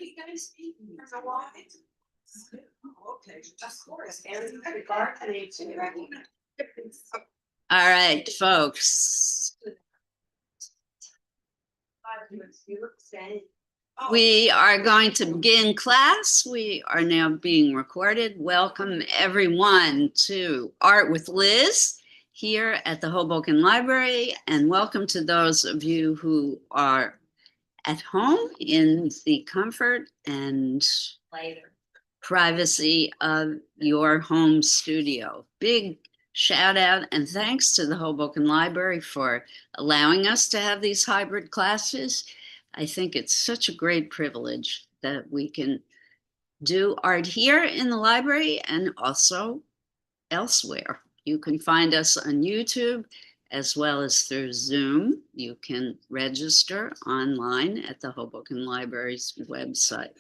you guys eat for a while? Okay, of course. And regard to the All right, folks. We are going to begin class. We are now being recorded. Welcome everyone to Art with Liz here at the Hoboken Library, and welcome to those of you who are at home in the comfort and privacy of your home studio. Big shout out and thanks to the Hoboken Library for allowing us to have these hybrid classes. I think it's such a great privilege that we can do art here in the library and also elsewhere. You can find us on YouTube as well as through Zoom. You can register online at the Hoboken Library's website.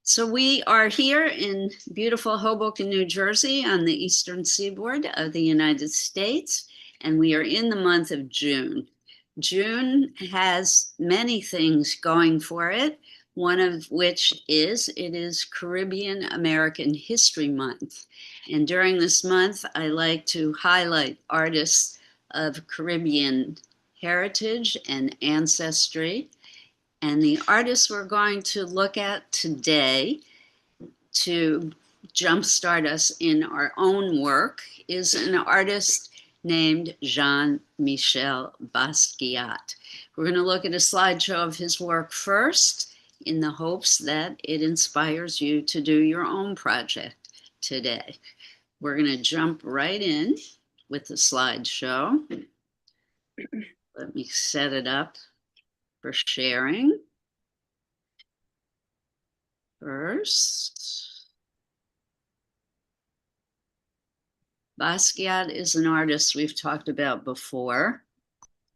So we are here in beautiful Hoboken, New Jersey on the eastern seaboard of the United States, and we are in the month of June. June has many things going for it, one of which is it is Caribbean American History Month. And during this month, I like to highlight artists of Caribbean heritage and ancestry. And the artist we're going to look at today to jumpstart us in our own work is an artist named Jean-Michel Basquiat. We're going to look at a slideshow of his work first in the hopes that it inspires you to do your own project today. We're going to jump right in with the slideshow. Let me set it up for sharing. First, Basquiat is an artist we've talked about before,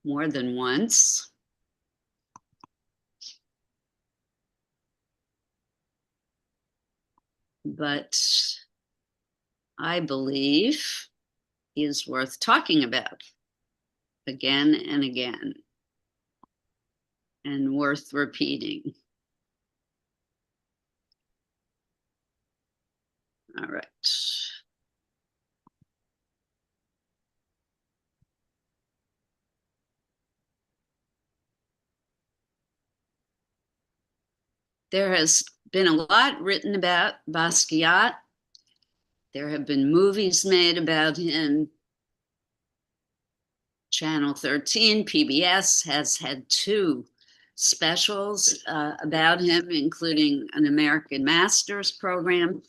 more than once. But I believe he is worth talking about again and again, and worth repeating. All right. There has been a lot written about Basquiat. There have been movies made about him. Channel 13, PBS, has had 2 specials about him, including an American Masters program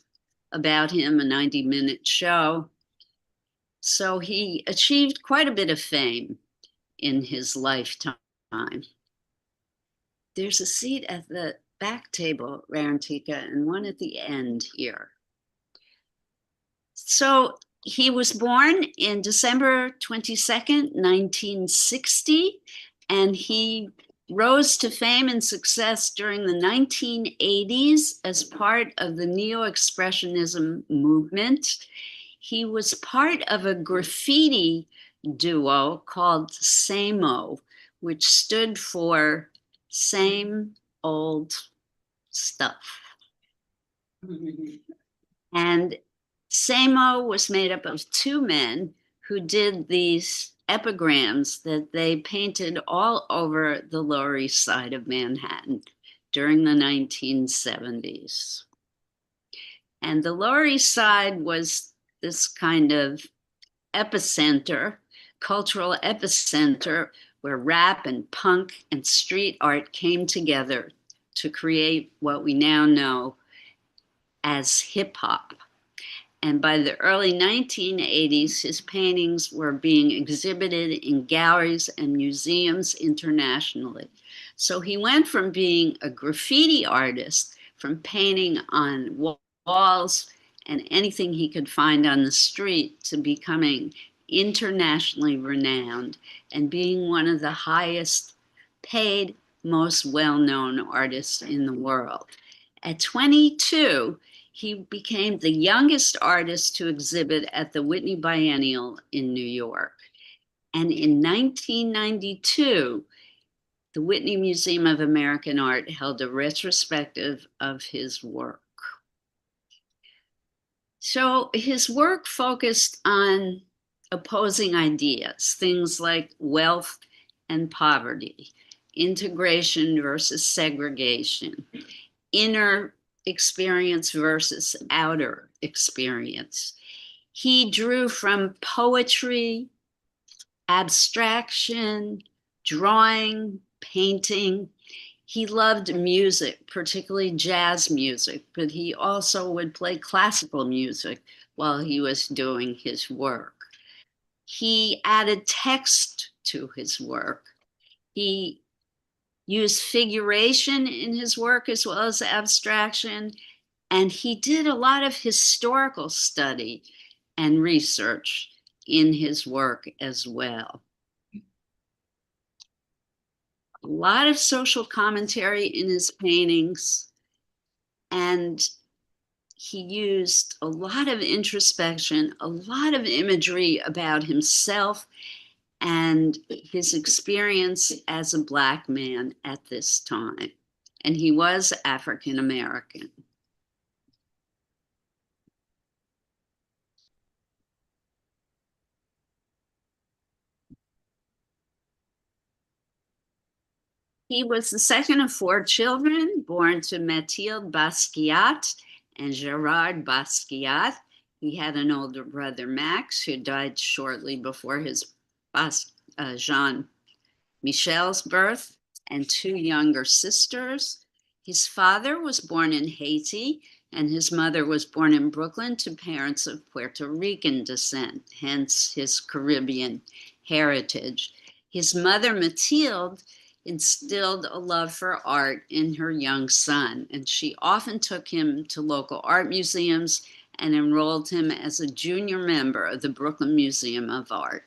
about him, a 90-minute show. So he achieved quite a bit of fame in his lifetime. There's a seat at the back table, Rarantika, and one at the end here. So he was born in December 22nd, 1960, and he rose to fame and success during the 1980s as part of the Neo-Expressionism movement. He was part of a graffiti duo called SAMO, which stood for Same Old Stuff. And SAMO was made up of 2 men who did these epigrams that they painted all over the Lower East Side of Manhattan during the 1970s. And the Lower East Side was this kind of epicenter, cultural epicenter, where rap and punk and street art came together to create what we now know as hip hop. And by the early 1980s, his paintings were being exhibited in galleries and museums internationally. So he went from being a graffiti artist, from painting on walls and anything he could find on the street, to becoming internationally renowned and being one of the highest paid, most well-known artists in the world. At 22, he became the youngest artist to exhibit at the Whitney Biennial in New York. And in 1992, The Whitney Museum of American Art held a retrospective of his work. So his work focused on opposing ideas, things like wealth and poverty, integration versus segregation, inner experience versus outer experience. He drew from poetry, abstraction, drawing, painting. He loved music, particularly jazz music, but he also would play classical music while he was doing his work. He added text to his work. He used figuration in his work as well as abstraction, and he did a lot of historical study and research in his work as well. A lot of social commentary in his paintings, and he used a lot of introspection, a lot of imagery about himself and his experience as a Black man at this time. And he was African American. He was the second of 4 children, born to Mathilde Basquiat and Gerard Basquiat. He had an older brother, Max, who died shortly before his Jean Michel's birth, and 2 younger sisters. His father was born in Haiti, and his mother was born in Brooklyn to parents of Puerto Rican descent, hence his Caribbean heritage. His mother, Mathilde, instilled a love for art in her young son, and she often took him to local art museums and enrolled him as a junior member of the Brooklyn Museum of Art.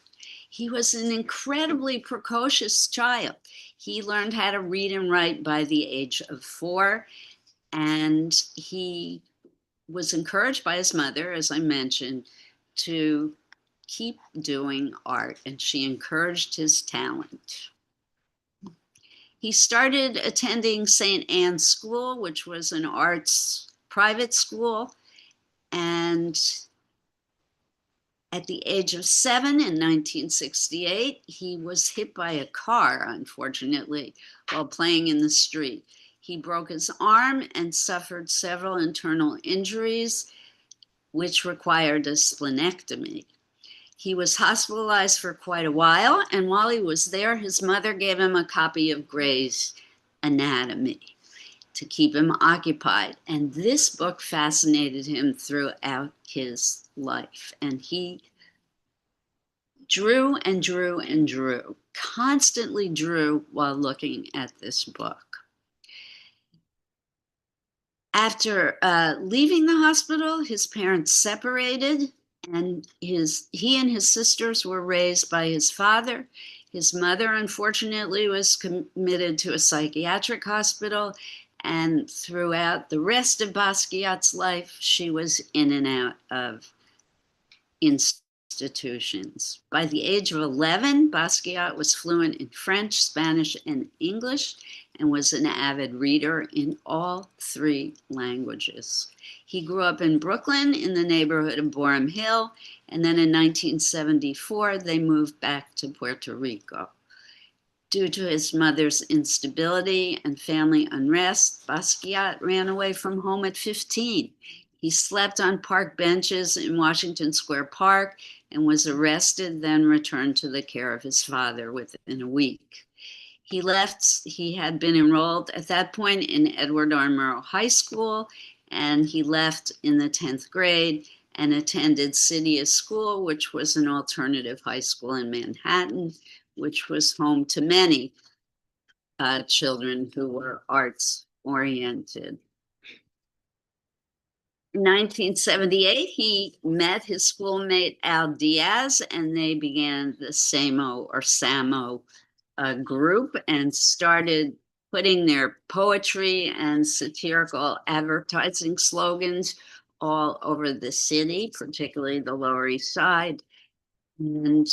He was an incredibly precocious child. He learned how to read and write by the age of 4, and he was encouraged by his mother, as I mentioned, to keep doing art, and she encouraged his talent. He started attending St. Anne's School, which was an arts private school, and at the age of 7 in 1968, he was hit by a car, unfortunately, while playing in the street. He broke his arm and suffered several internal injuries, which required a splenectomy. He was hospitalized for quite a while, and while he was there, his mother gave him a copy of Gray's Anatomy to keep him occupied. And this book fascinated him throughout his life. And he drew and drew and drew, constantly drew while looking at this book. After leaving the hospital, his parents separated, and he and his sisters were raised by his father. His mother, unfortunately, was committed to a psychiatric hospital, and throughout the rest of Basquiat's life, she was in and out of institutions. By the age of 11, Basquiat was fluent in French, Spanish, and English, and was an avid reader in all 3 languages. He grew up in Brooklyn in the neighborhood of Boerum Hill, and then in 1974, they moved back to Puerto Rico. Due to his mother's instability and family unrest, Basquiat ran away from home at 15. He slept on park benches in Washington Square Park and was arrested, then returned to the care of his father within a week. He had been enrolled at that point in Edward R. Murrow High School, and he left in the 10th grade and attended Cydia School, which was an alternative high school in Manhattan, which was home to many children who were arts oriented. In 1978, he met his schoolmate Al Diaz, and they began the SAMO group and started putting their poetry and satirical advertising slogans all over the city, particularly the Lower East Side. And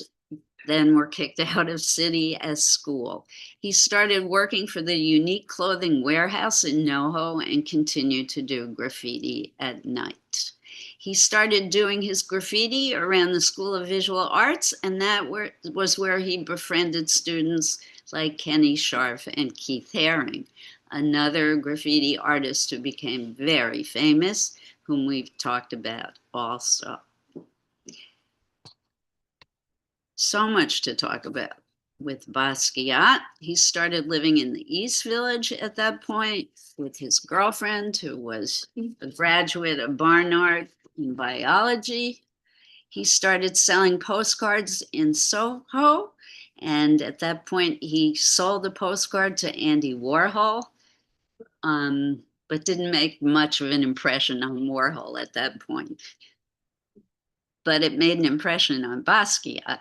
then were kicked out of city as school. He started working for the Unique Clothing Warehouse in NoHo and continued to do graffiti at night. He started doing his graffiti around the School of Visual Arts, and that was where he befriended students like Kenny Scharf and Keith Haring, another graffiti artist who became very famous, whom we've talked about also. So much to talk about with Basquiat. He started living in the East Village at that point with his girlfriend, who was a graduate of Barnard in biology. He started selling postcards in Soho, and at that point, he sold a postcard to Andy Warhol, but didn't make much of an impression on Warhol at that point. But it made an impression on Basquiat.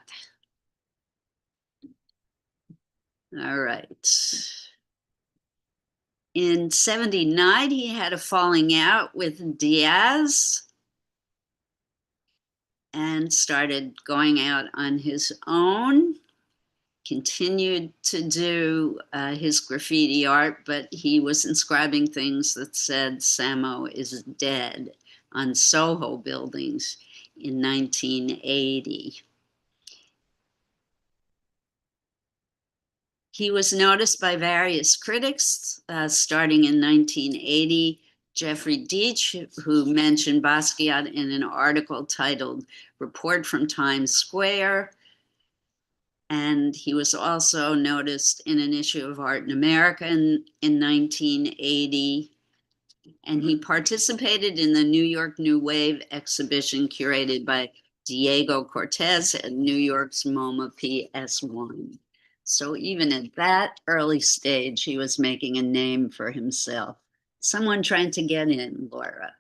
All right. In 79, he had a falling out with Diaz and started going out on his own, continued to do his graffiti art, but he was inscribing things that said Samo is dead on Soho buildings in 1980. He was noticed by various critics, starting in 1980. Jeffrey Deitch, who mentioned Basquiat in an article titled Report from Times Square. And he was also noticed in an issue of Art in America in 1980. And he participated in the New York New Wave exhibition curated by Diego Cortez at New York's MoMA PS1. So even at that early stage, he was making a name for himself. Someone trying to get in, Laura.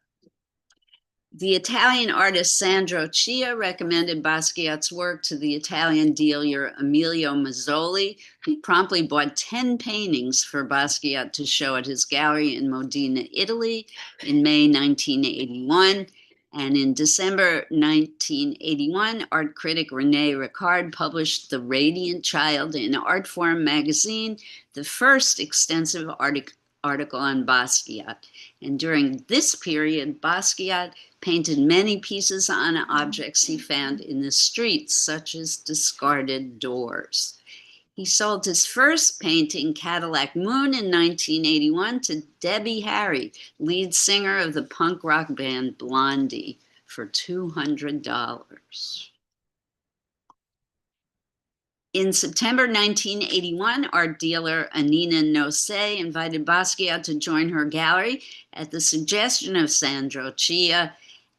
The Italian artist Sandro Chia recommended Basquiat's work to the Italian dealer Emilio Mazzoli, who promptly bought 10 paintings for Basquiat to show at his gallery in Modena, Italy in May 1981. And in December 1981, art critic René Ricard published The Radiant Child in Artforum magazine, the first extensive article on Basquiat. And during this period, Basquiat painted many pieces on objects he found in the streets, such as discarded doors. He sold his first painting, Cadillac Moon, in 1981 to Debbie Harry, lead singer of the punk rock band Blondie, for $200. In September 1981, art dealer Anina Nosei invited Basquiat to join her gallery at the suggestion of Sandro Chia,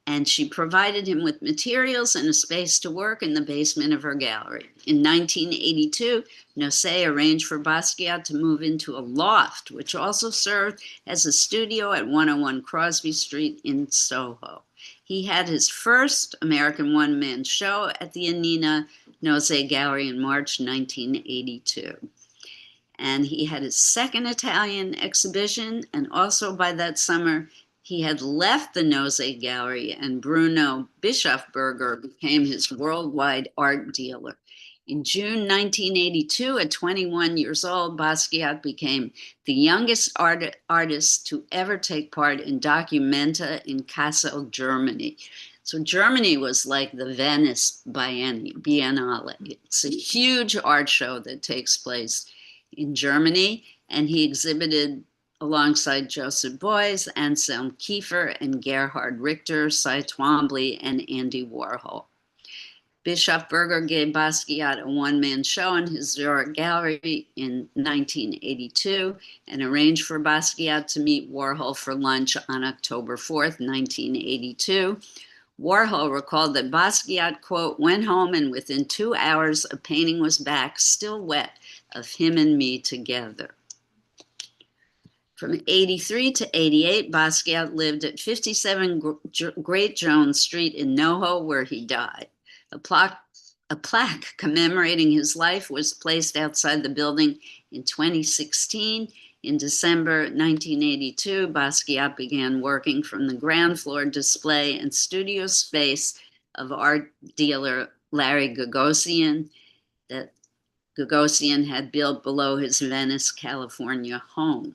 and she provided him with materials and a space to work in the basement of her gallery. In 1982, Nosei arranged for Basquiat to move into a loft, which also served as a studio at 101 Crosby Street in Soho. He had his first American one-man show at the Anina Nosei Gallery in March 1982. And he had his second Italian exhibition, and also by that summer, he had left the Nosei Gallery, and Bruno Bischofberger became his worldwide art dealer. In June 1982, at 21 years old, Basquiat became the youngest artist to ever take part in Documenta in Kassel, Germany. So Germany was like the Venice Biennale. It's a huge art show that takes place in Germany, and he exhibited alongside Joseph Beuys, Anselm Kiefer, and Gerhard Richter, Cy Twombly, and Andy Warhol. Bischofberger gave Basquiat a one-man show in his Zurich gallery in 1982 and arranged for Basquiat to meet Warhol for lunch on October 4th, 1982. Warhol recalled that Basquiat, quote, went home and within 2 hours a painting was back, still wet, of him and me together. From 83 to 88, Basquiat lived at 57 Great Jones Street in NoHo, where he died. A plaque commemorating his life was placed outside the building in 2016. In December 1982, Basquiat began working from the ground floor display and studio space of art dealer Larry Gagosian. that Gagosian had built below his Venice, California home.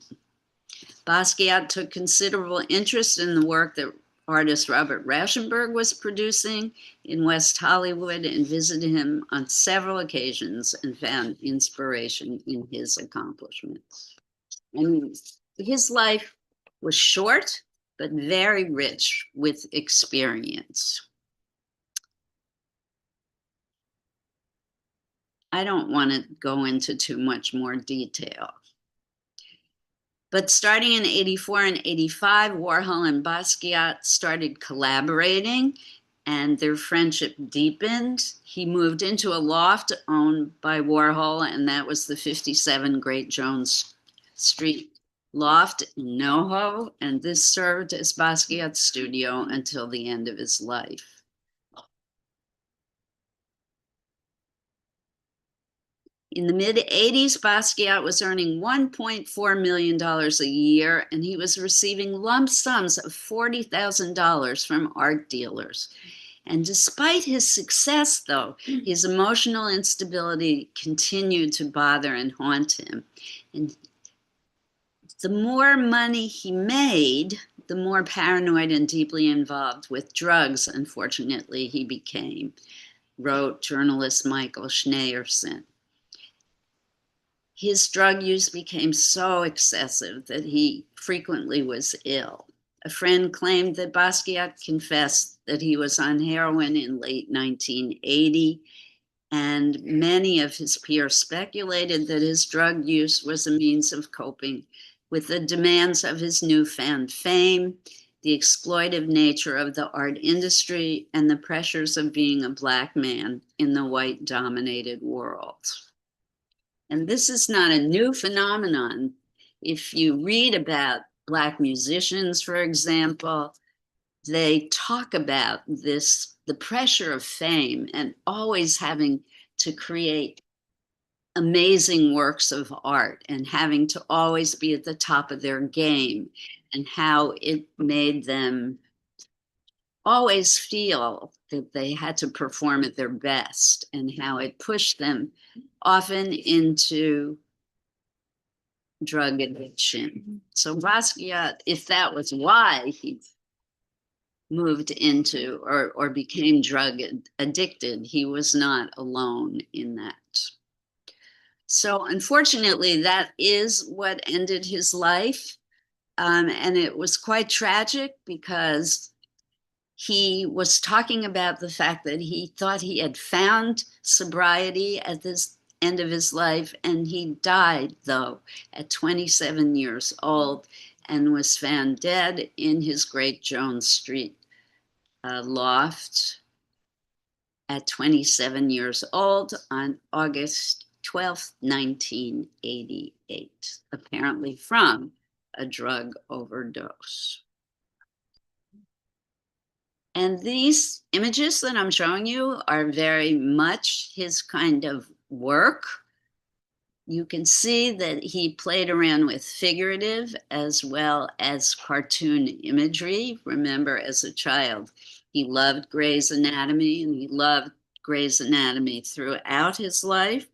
Basquiat took considerable interest in the work that artist Robert Rauschenberg was producing in West Hollywood and visited him on several occasions and found inspiration in his accomplishments. And his life was short, but very rich with experience. I don't want to go into too much more detail. But starting in 84 and 85, Warhol and Basquiat started collaborating and their friendship deepened. He moved into a loft owned by Warhol, and that was the 57 Great Jones Street loft in NoHo, and this served as Basquiat's studio until the end of his life. In the mid-'80s, Basquiat was earning $1.4 million a year, and he was receiving lump sums of $40,000 from art dealers. And despite his success, though, his emotional instability continued to bother and haunt him. And the more money he made, the more paranoid and deeply involved with drugs, unfortunately, he became, wrote journalist Michael Schneerson. His drug use became so excessive that he frequently was ill. A friend claimed that Basquiat confessed that he was on heroin in late 1980, and many of his peers speculated that his drug use was a means of coping with the demands of his newfound fame, the exploitive nature of the art industry, and the pressures of being a Black man in the white-dominated world. And this is not a new phenomenon. If you read about Black musicians, for example, they talk about this, the pressure of fame and always having to create amazing works of art and having to always be at the top of their game, and how it made them always feel that they had to perform at their best, and how it pushed them often into drug addiction. So Basquiat, if that was why he moved into or became drug addicted, he was not alone in that. So unfortunately, that is what ended his life. And it was quite tragic because he was talking about the fact that he thought he had found sobriety at this end of his life, and he died, though, at 27 years old and was found dead in his Great Jones Street loft at 27 years old on August 12th, 1988, apparently from a drug overdose. And these images that I'm showing you are very much his kind of work. You can see that he played around with figurative as well as cartoon imagery. Remember, as a child, he loved Grey's Anatomy, and he loved Grey's Anatomy throughout his life.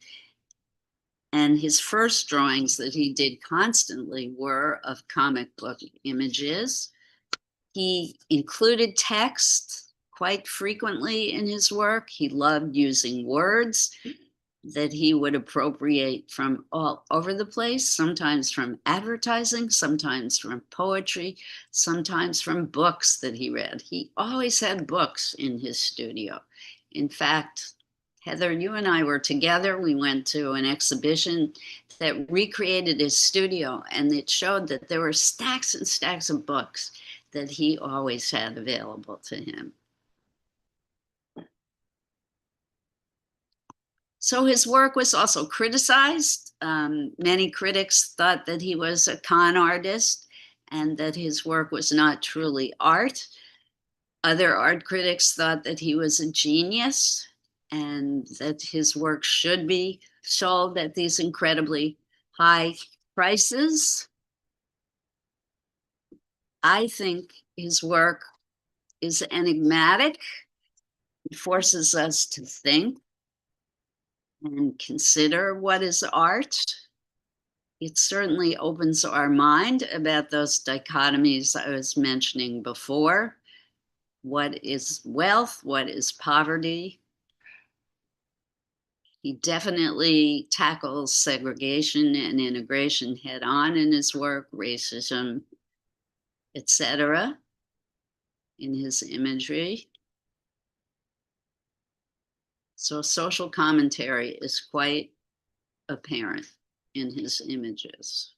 And his first drawings that he did constantly were of comic book images. He included text quite frequently in his work. He loved using words that he would appropriate from all over the place, sometimes from advertising, sometimes from poetry, sometimes from books that he read. He always had books in his studio. In fact, Heather, you and I were together. We went to an exhibition that recreated his studio, and it showed that there were stacks and stacks of books that he always had available to him. So his work was also criticized. Many critics thought that he was a con artist and that his work was not truly art. Other art critics thought that he was a genius and that his work should be sold at these incredibly high prices. I think his work is enigmatic. It forces us to think. and consider what is art. It certainly opens our mind about those dichotomies I was mentioning before. What is wealth? What is poverty? He definitely tackles segregation and integration head on in his work, racism, etc., in his imagery. So social commentary is quite apparent in his images.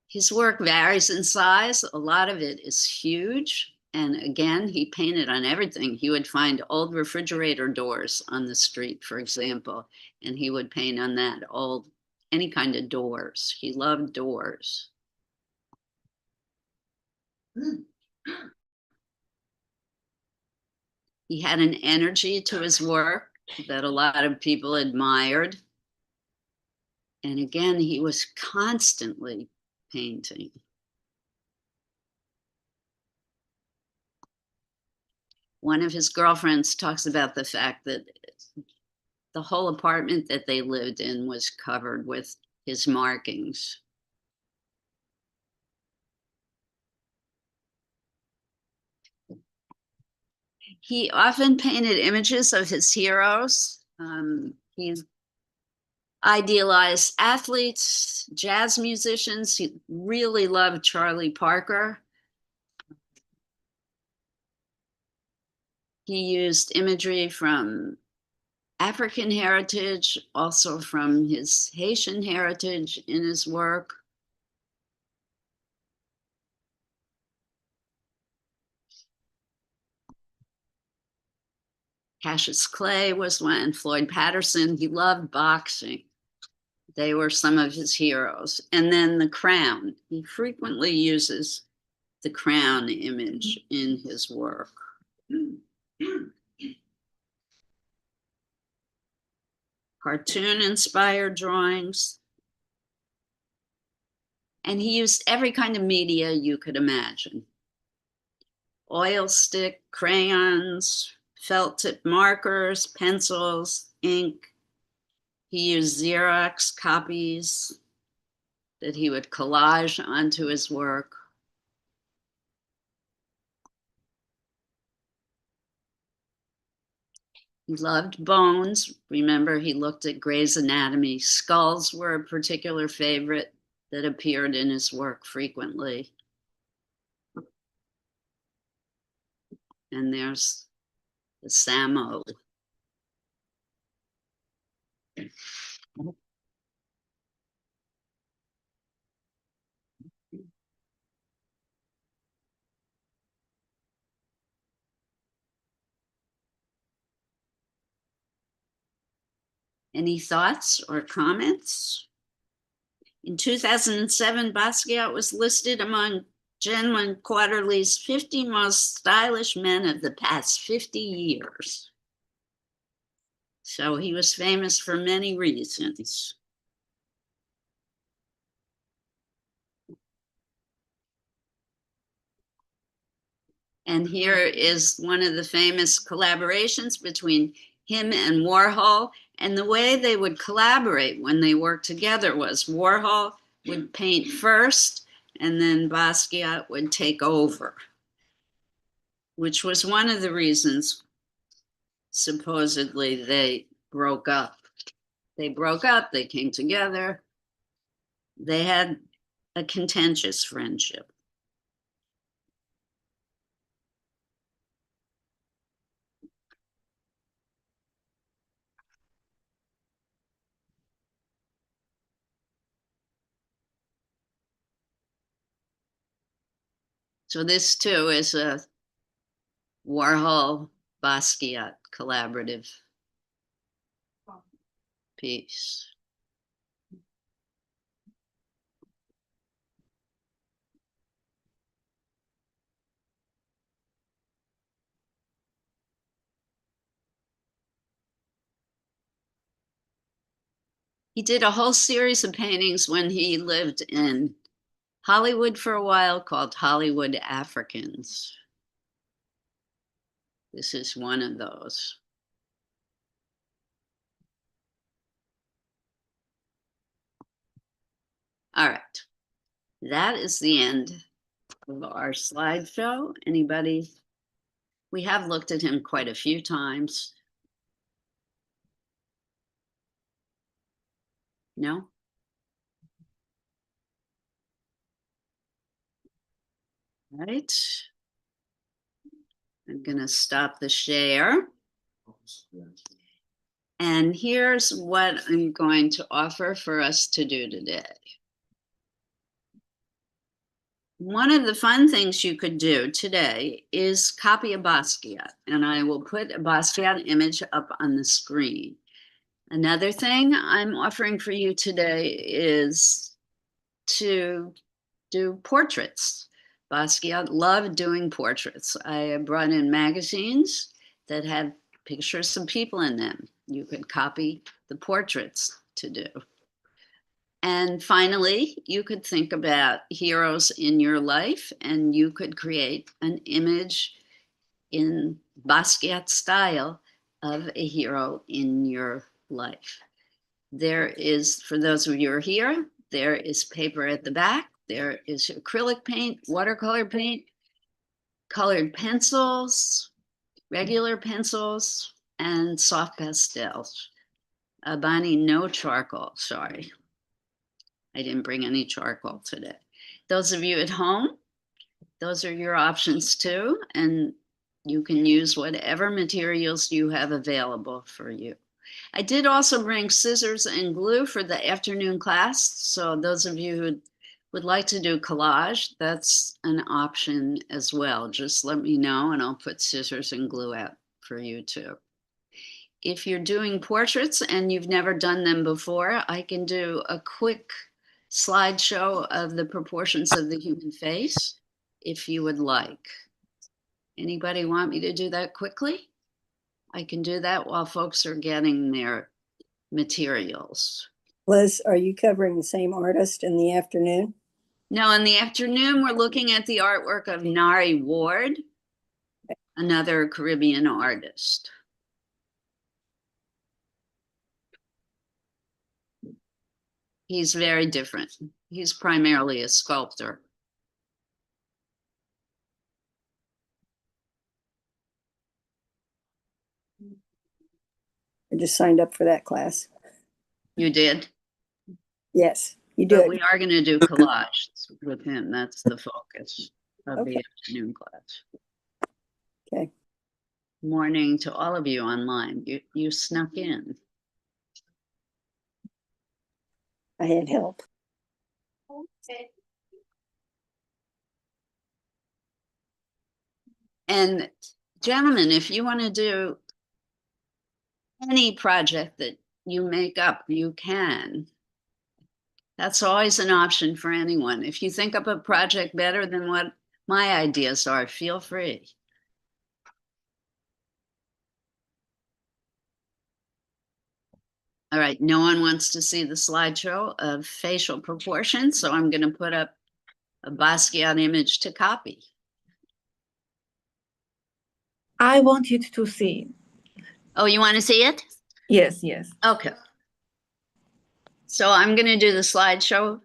His work varies in size. A lot of it is huge. And again, he painted on everything. He would find old refrigerator doors on the street, for example, and he would paint on that old, any kind of doors. He loved doors. He had an energy to his work that a lot of people admired. And again, he was constantly painting. One of his girlfriends talks about the fact that the whole apartment that they lived in was covered with his markings. He often painted images of his heroes. He idealized athletes, jazz musicians. He really loved Charlie Parker. He used imagery from African heritage, also from his Haitian heritage in his work. Cassius Clay was one, and Floyd Patterson. He loved boxing. They were some of his heroes. And then the crown. He frequently uses the crown image in his work. Cartoon-inspired drawings. And he used every kind of media you could imagine. Oil stick, crayons, felt tip markers, pencils, ink. He used Xerox copies that he would collage onto his work. He loved bones. Remember, he looked at Gray's Anatomy. Skulls were a particular favorite that appeared in his work frequently. And there's the Samo. Any thoughts or comments? In 2007, Basquiat was listed among Genuine Quarterly's 50 most stylish men of the past 50 years. So he was famous for many reasons. And here is one of the famous collaborations between him and Warhol. And the way they would collaborate when they worked together was Warhol would paint first, and then Basquiat would take over, which was one of the reasons supposedly they broke up. They broke up, they came together. They had a contentious friendship. So this too is a Warhol Basquiat collaborative piece. He did a whole series of paintings when he lived in Hollywood for a while called Hollywood Africans. This is one of those. All right. That is the end of our slideshow. Anybody? We have looked at him quite a few times. No? Right. I'm going to stop the share. And here's what I'm going to offer for us to do today. One of the fun things you could do today is copy a Basquiat, and I will put a Basquiat image up on the screen. Another thing I'm offering for you today is to do portraits. Basquiat loved doing portraits. I brought in magazines that have pictures of people in them. You could copy the portraits to do. And finally, you could think about heroes in your life, and you could create an image in Basquiat style of a hero in your life. There is, for those of you who are here, there is paper at the back. There is acrylic paint, watercolor paint, colored pencils, regular pencils, and soft pastels. Bonnie, no charcoal, sorry. I didn't bring any charcoal today. Those of you at home, those are your options too, and you can use whatever materials you have available for you. I did also bring scissors and glue for the afternoon class, so those of you who would like to do collage, that's an option as well. Just let me know and I'll put scissors and glue out for you too. If you're doing portraits and you've never done them before, I can do a quick slideshow of the proportions of the human face if you would like. Anybody want me to do that quickly? I can do that while folks are getting their materials. Liz, are you covering the same artist in the afternoon? No, in the afternoon, we're looking at the artwork of Ndoye Wed, another Caribbean artist. He's very different. He's primarily a sculptor. I just signed up for that class. You did? Yes, you But did. we are going to do collage with him. That's the focus of Okay. the afternoon class. Okay. Morning to all of you online. You snuck in. I had help. Okay. And gentlemen, if you want to do any project that you make up, you can. That's always an option for anyone. If you think up a project better than what my ideas are, feel free. All right, no one wants to see the slideshow of facial proportions, so I'm going to put up a Basquiat image to copy. I wanted to see. Oh, you want to see it? Yes, yes. Okay. So I'm going to do the slideshow.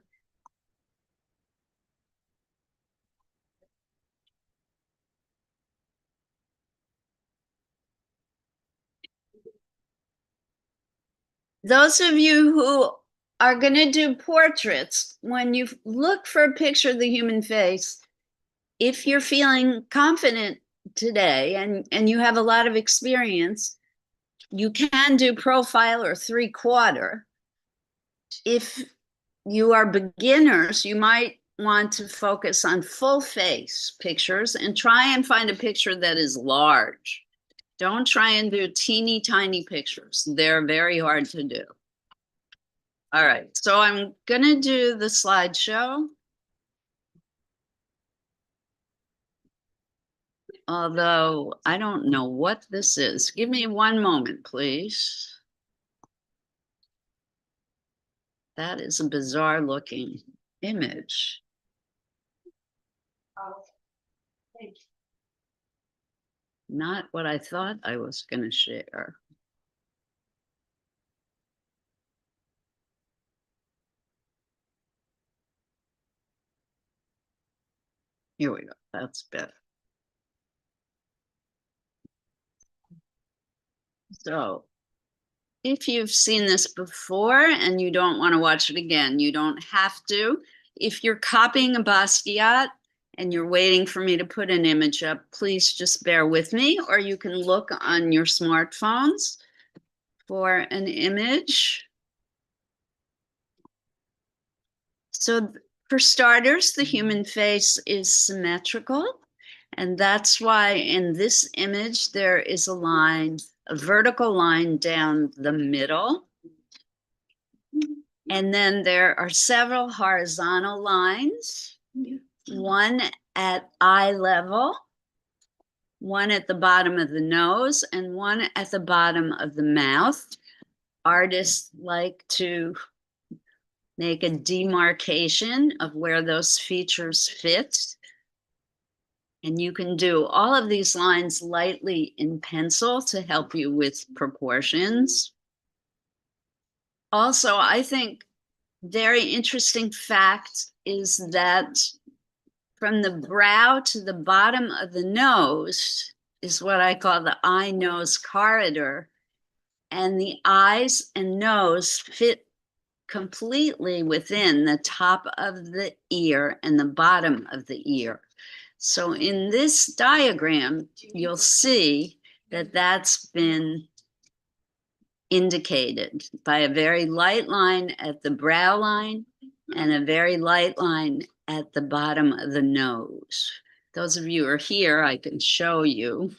Those of you who are going to do portraits, when you look for a picture of the human face, if you're feeling confident today and you have a lot of experience, you can do profile or 3/4. If you are beginners, you might want to focus on full face pictures and try and find a picture that is large. Don't try and do teeny tiny pictures. They're very hard to do. All right, so I'm gonna do the slideshow. Although I don't know what this is. Give me one moment, please. That is a bizarre looking image. Oh, thank you. Not what I thought I was going to share. Here we go. That's better. So if you've seen this before and you don't want to watch it again, you don't have to. If you're copying a Basquiat and you're waiting for me to put an image up, please just bear with me, or you can look on your smartphones for an image. So for starters, the human face is symmetrical. And that's why in this image, there is a line, a vertical line down the middle. And then there are several horizontal lines, one at eye level, one at the bottom of the nose, and one at the bottom of the mouth. Artists like to make a demarcation of where those features fit. And you can do all of these lines lightly in pencil to help you with proportions. Also, I think very interesting fact is that from the brow to the bottom of the nose is what I call the eye-nose corridor. And the eyes and nose fit completely within the top of the ear and the bottom of the ear. So in this diagram, you'll see that that's been indicated by a very light line at the brow line and a very light line at the bottom of the nose. Those of you who are here, I can show you.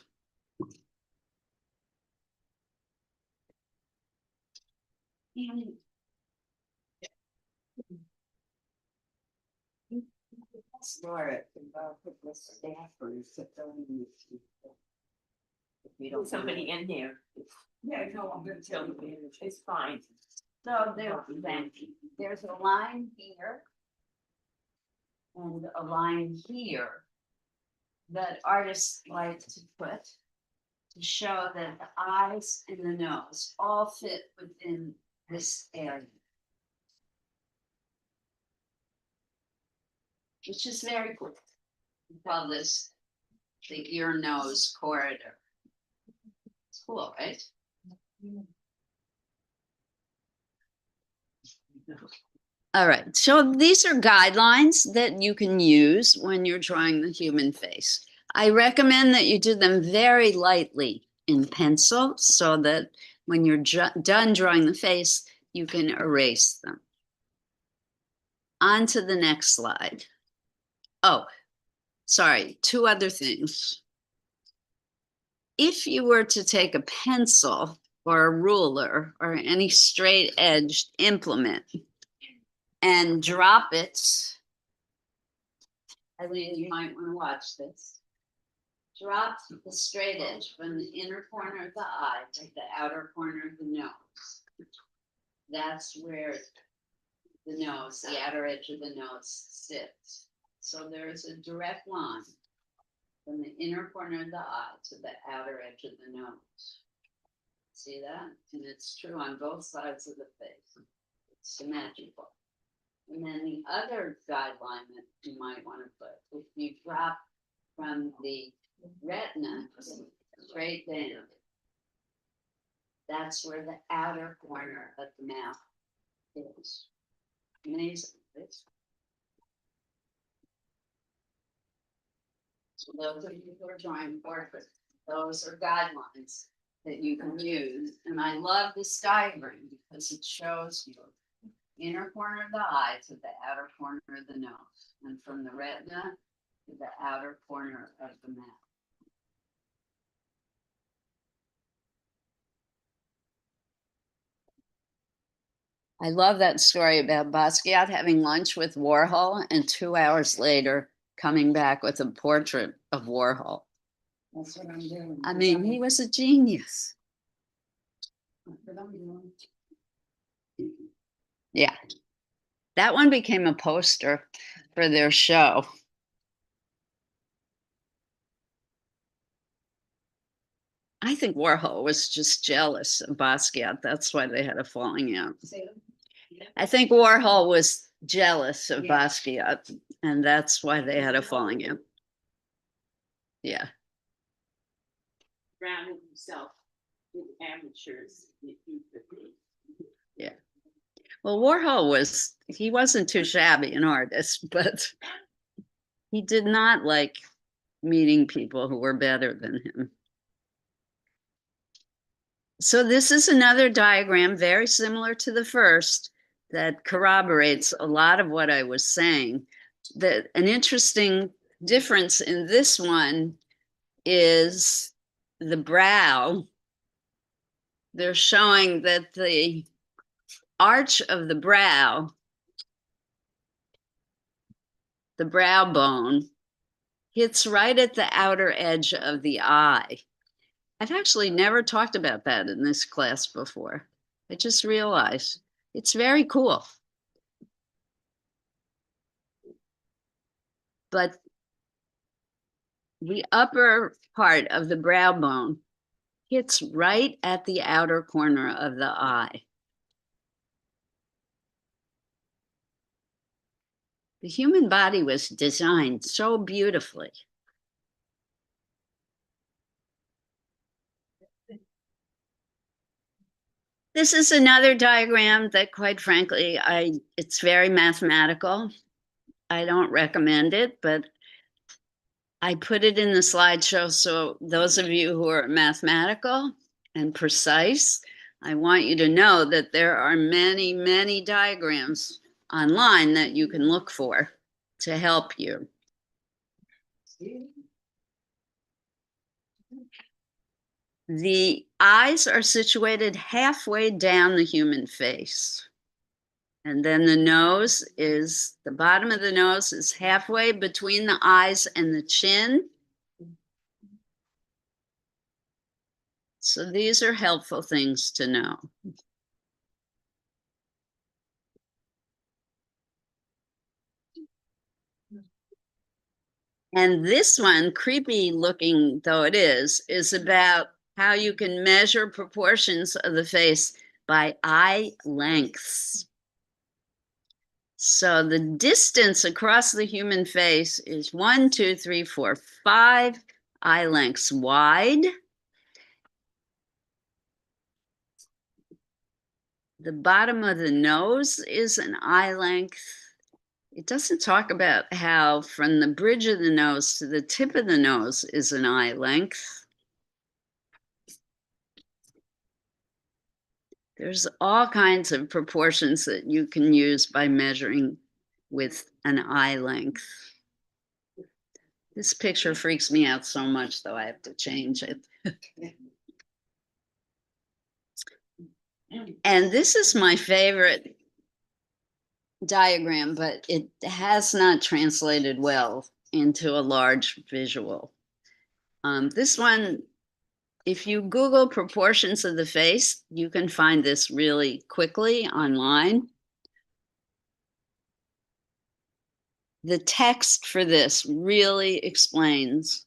Somebody in here. Yeah, no, I'm gonna tell you, it's fine. So there's a line here and a line here that artists like to put to show that the eyes and the nose all fit within this area, which is very cool. We call this the ear-nose corridor. It's cool, right? All right, so these are guidelines that you can use when you're drawing the human face. I recommend that you do them very lightly in pencil so that when you're done drawing the face, you can erase them. On to the next slide. Oh, sorry, two other things. If you were to take a pencil or a ruler or any straight-edged implement and drop it, Eileen, you might want to watch this. Drop the straight edge from the inner corner of the eye to the outer corner of the nose. That's where the nose, the outer edge of the nose sits. So there's a direct line from the inner corner of the eye to the outer edge of the nose. See that? And it's true on both sides of the face. It's symmetrical. And then the other guideline that you might want to put, if you drop from the retina straight down, that's where the outer corner of the mouth is. Amazing. So those of you who are drawing portraits, those are guidelines that you can use. And I love this diagram because it shows you inner corner of the eye to the outer corner of the nose, and from the retina to the outer corner of the mouth. I love that story about Basquiat having lunch with Warhol and 2 hours later coming back with a portrait of Warhol. That's what I'm doing. I mean, he was a genius. Yeah. That one became a poster for their show. I think Warhol was just jealous of Basquiat. That's why they had a falling out. I think Warhol was jealous of Basquiat, and that's why they had a falling out. Yeah. Surrounding himself with amateurs. If you could be. Yeah. Well, Warhol he wasn't too shabby an artist, but he did not like meeting people who were better than him. So this is another diagram very similar to the first that corroborates a lot of what I was saying. An interesting difference in this one is the brow. They're showing that the arch of the brow bone, hits right at the outer edge of the eye. I've actually never talked about that in this class before. I just realized it's very cool. But the upper part of the brow bone hits right at the outer corner of the eye. The human body was designed so beautifully. This is another diagram that, quite frankly, it's very mathematical. I don't recommend it, but I put it in the slideshow so those of you who are mathematical and precise, I want you to know that there are many, many diagrams online that you can look for to help you. The eyes are situated halfway down the human face. And then the bottom of the nose is halfway between the eyes and the chin. So these are helpful things to know. And this one, creepy looking though it is about how you can measure proportions of the face by eye lengths. So the distance across the human face is 1, 2, 3, 4, 5 eye lengths wide. The bottom of the nose is an eye length. It doesn't talk about how from the bridge of the nose to the tip of the nose is an eye length. There's all kinds of proportions that you can use by measuring with an eye length. This picture freaks me out so much, though I have to change it. And this is my favorite diagram, but it has not translated well into a large visual. This one, if you Google proportions of the face, you can find this really quickly online. The text for this really explains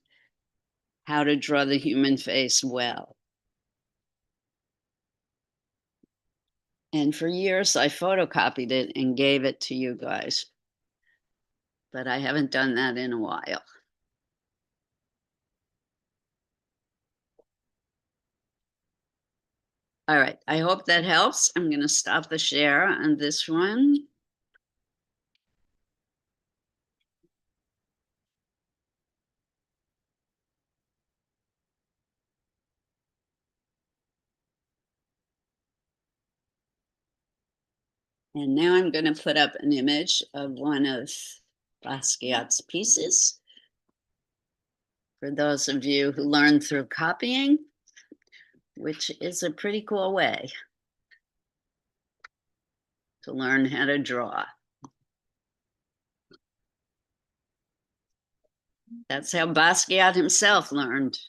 how to draw the human face well. And for years, I photocopied it and gave it to you guys. But I haven't done that in a while. All right, I hope that helps. I'm going to stop the share on this one. And now I'm going to put up an image of one of Basquiat's pieces. For those of you who learn through copying, which is a pretty cool way to learn how to draw. That's how Basquiat himself learned.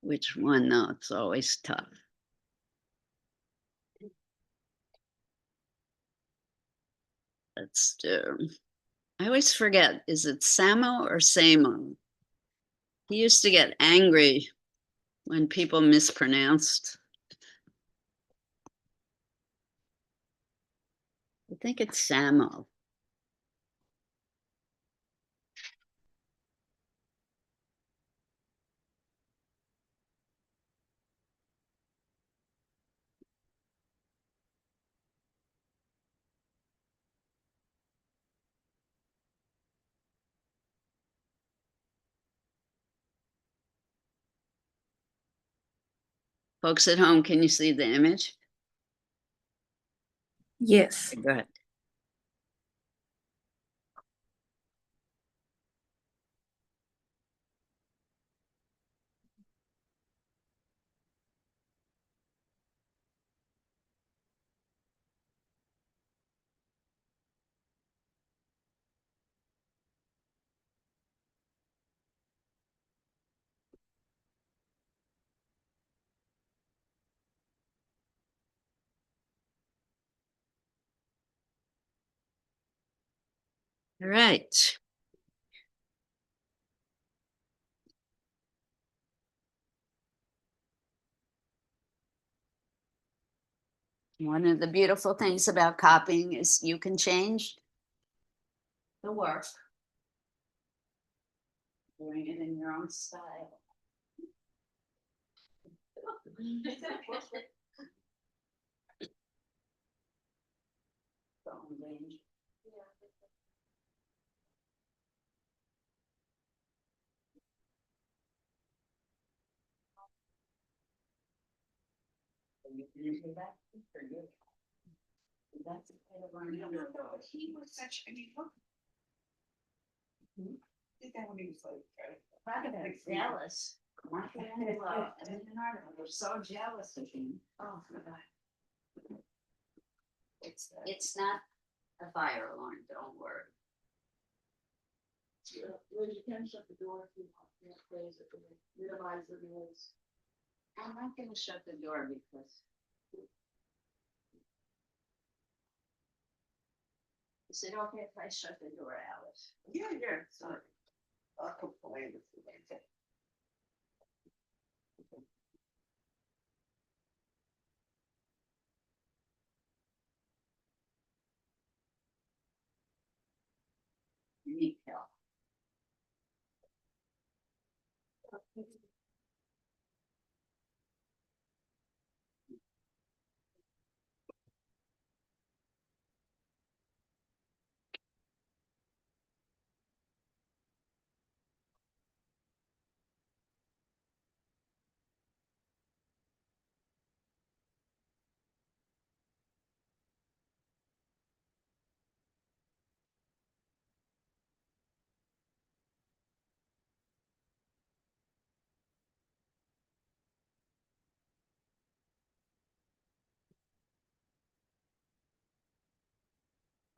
Which one, though? It's always tough. Let's do, I always forget, is it Samo or Samo? He used to get angry when people mispronounced. I think it's Samo. Folks at home, can you see the image? Yes. Go ahead. All right. One of the beautiful things about copying is you can change the work, doing it in your own style. He was such, I mean, look. Did that when he was like. Jealous. Michelangelo and Leonardo were so jealous of him. Oh, my God. It's not a fire alarm, don't worry. You can shut the door if you want, please, if it minimize the noise. I'm not gonna shut the door because. Is it okay if I shut the door, Alice? Yeah, sorry. I'll complain if you like it. You need help.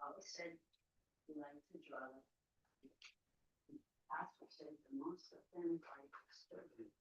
Always said you like to draw. Pastor said the most of them like disturbing.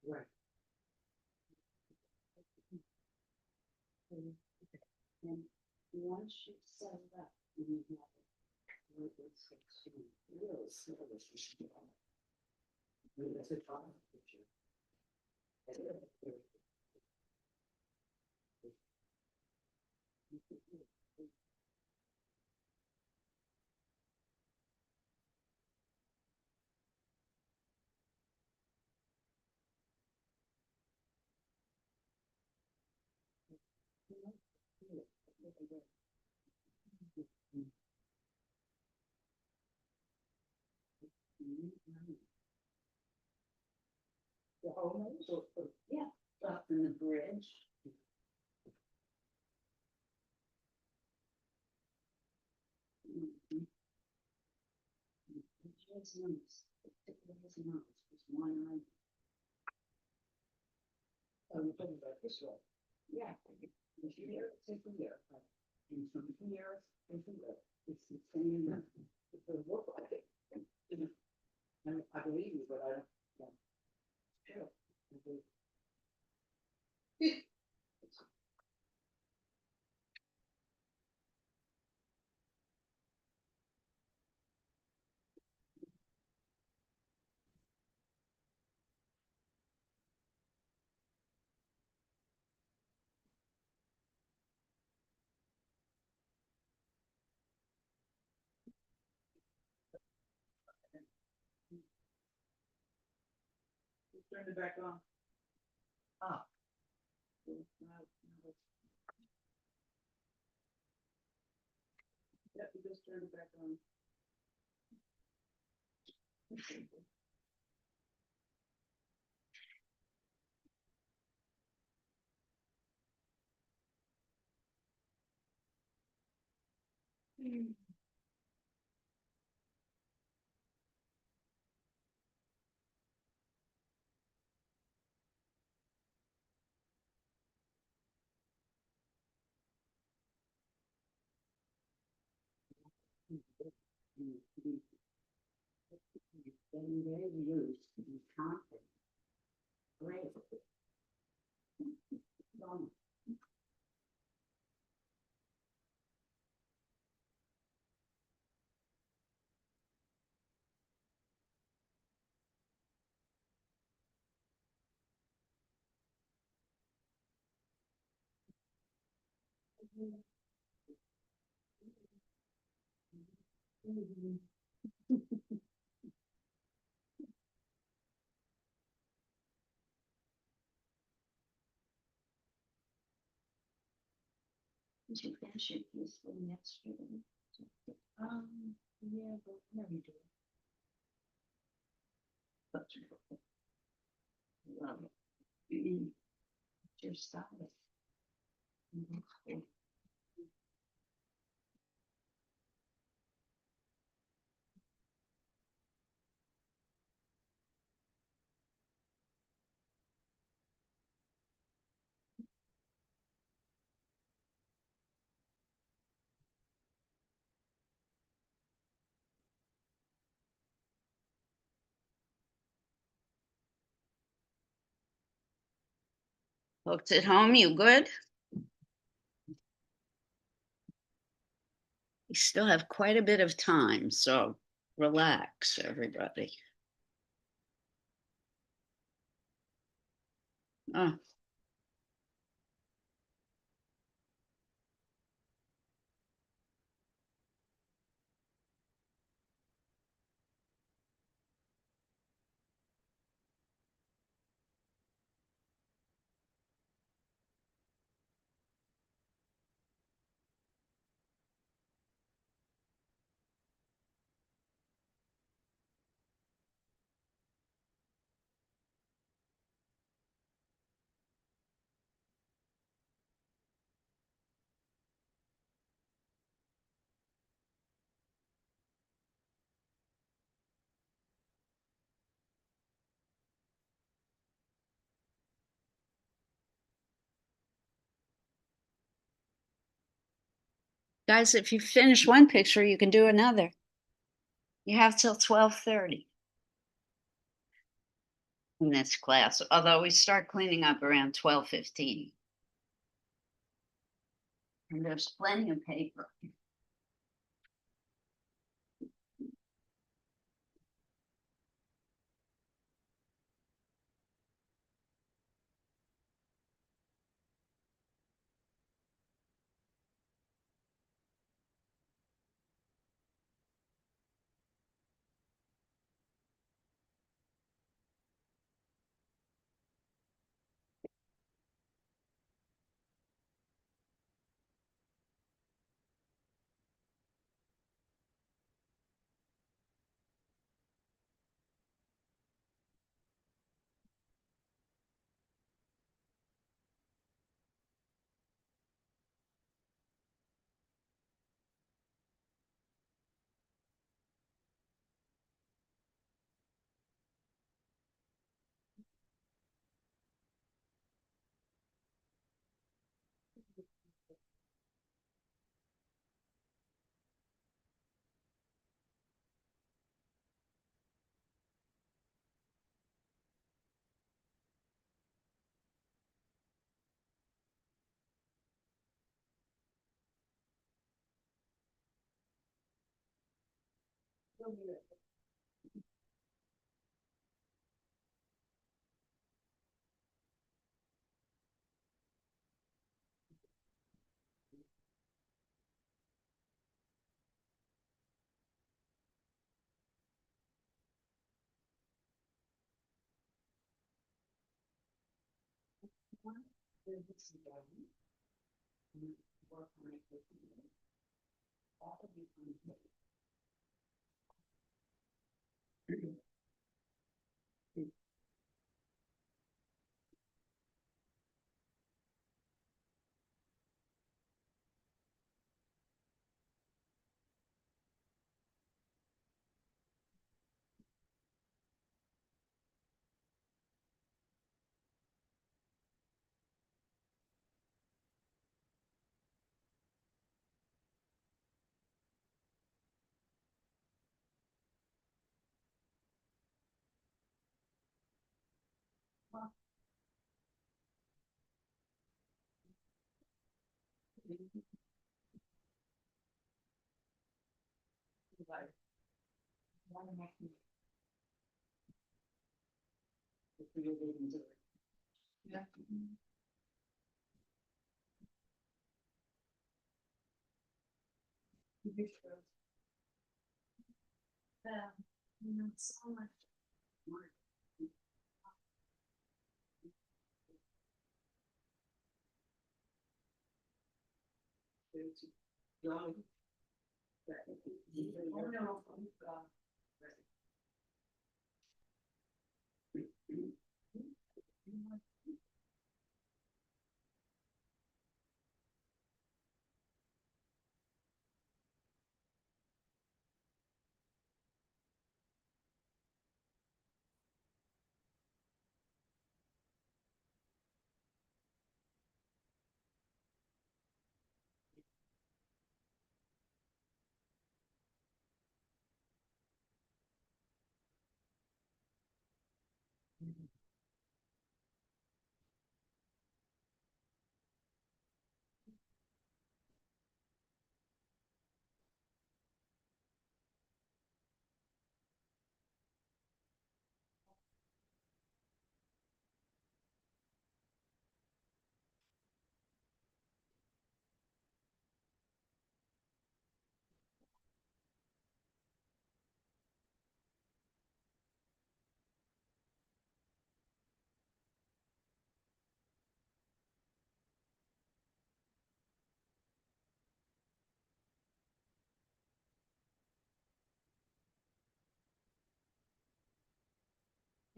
Right. And once you set it up, you have it. It's really slow as you should go. That's a problem. The whole nose or, yeah, up in the bridge. Mhm. His nose, the tip of his nose was one eye. Oh, you're talking about this way? Yeah. If you hear it, take a year. And from here to here, it's the same, it will look like it. I believe you, but I don't, yeah. Sure. I believe. Turn it back on. Ah. Yep, you just turn it back on. Then very loose, be confident. Great. Did you finish your piece for yesterday? Yeah, but whenever you do it. But love it. Your style. Folks at home, you good? We still have quite a bit of time, so relax, everybody. Oh, guys, if you finish one picture, you can do another. You have till 12:30 in this class, although we start cleaning up around 12:15. And there's plenty of paper.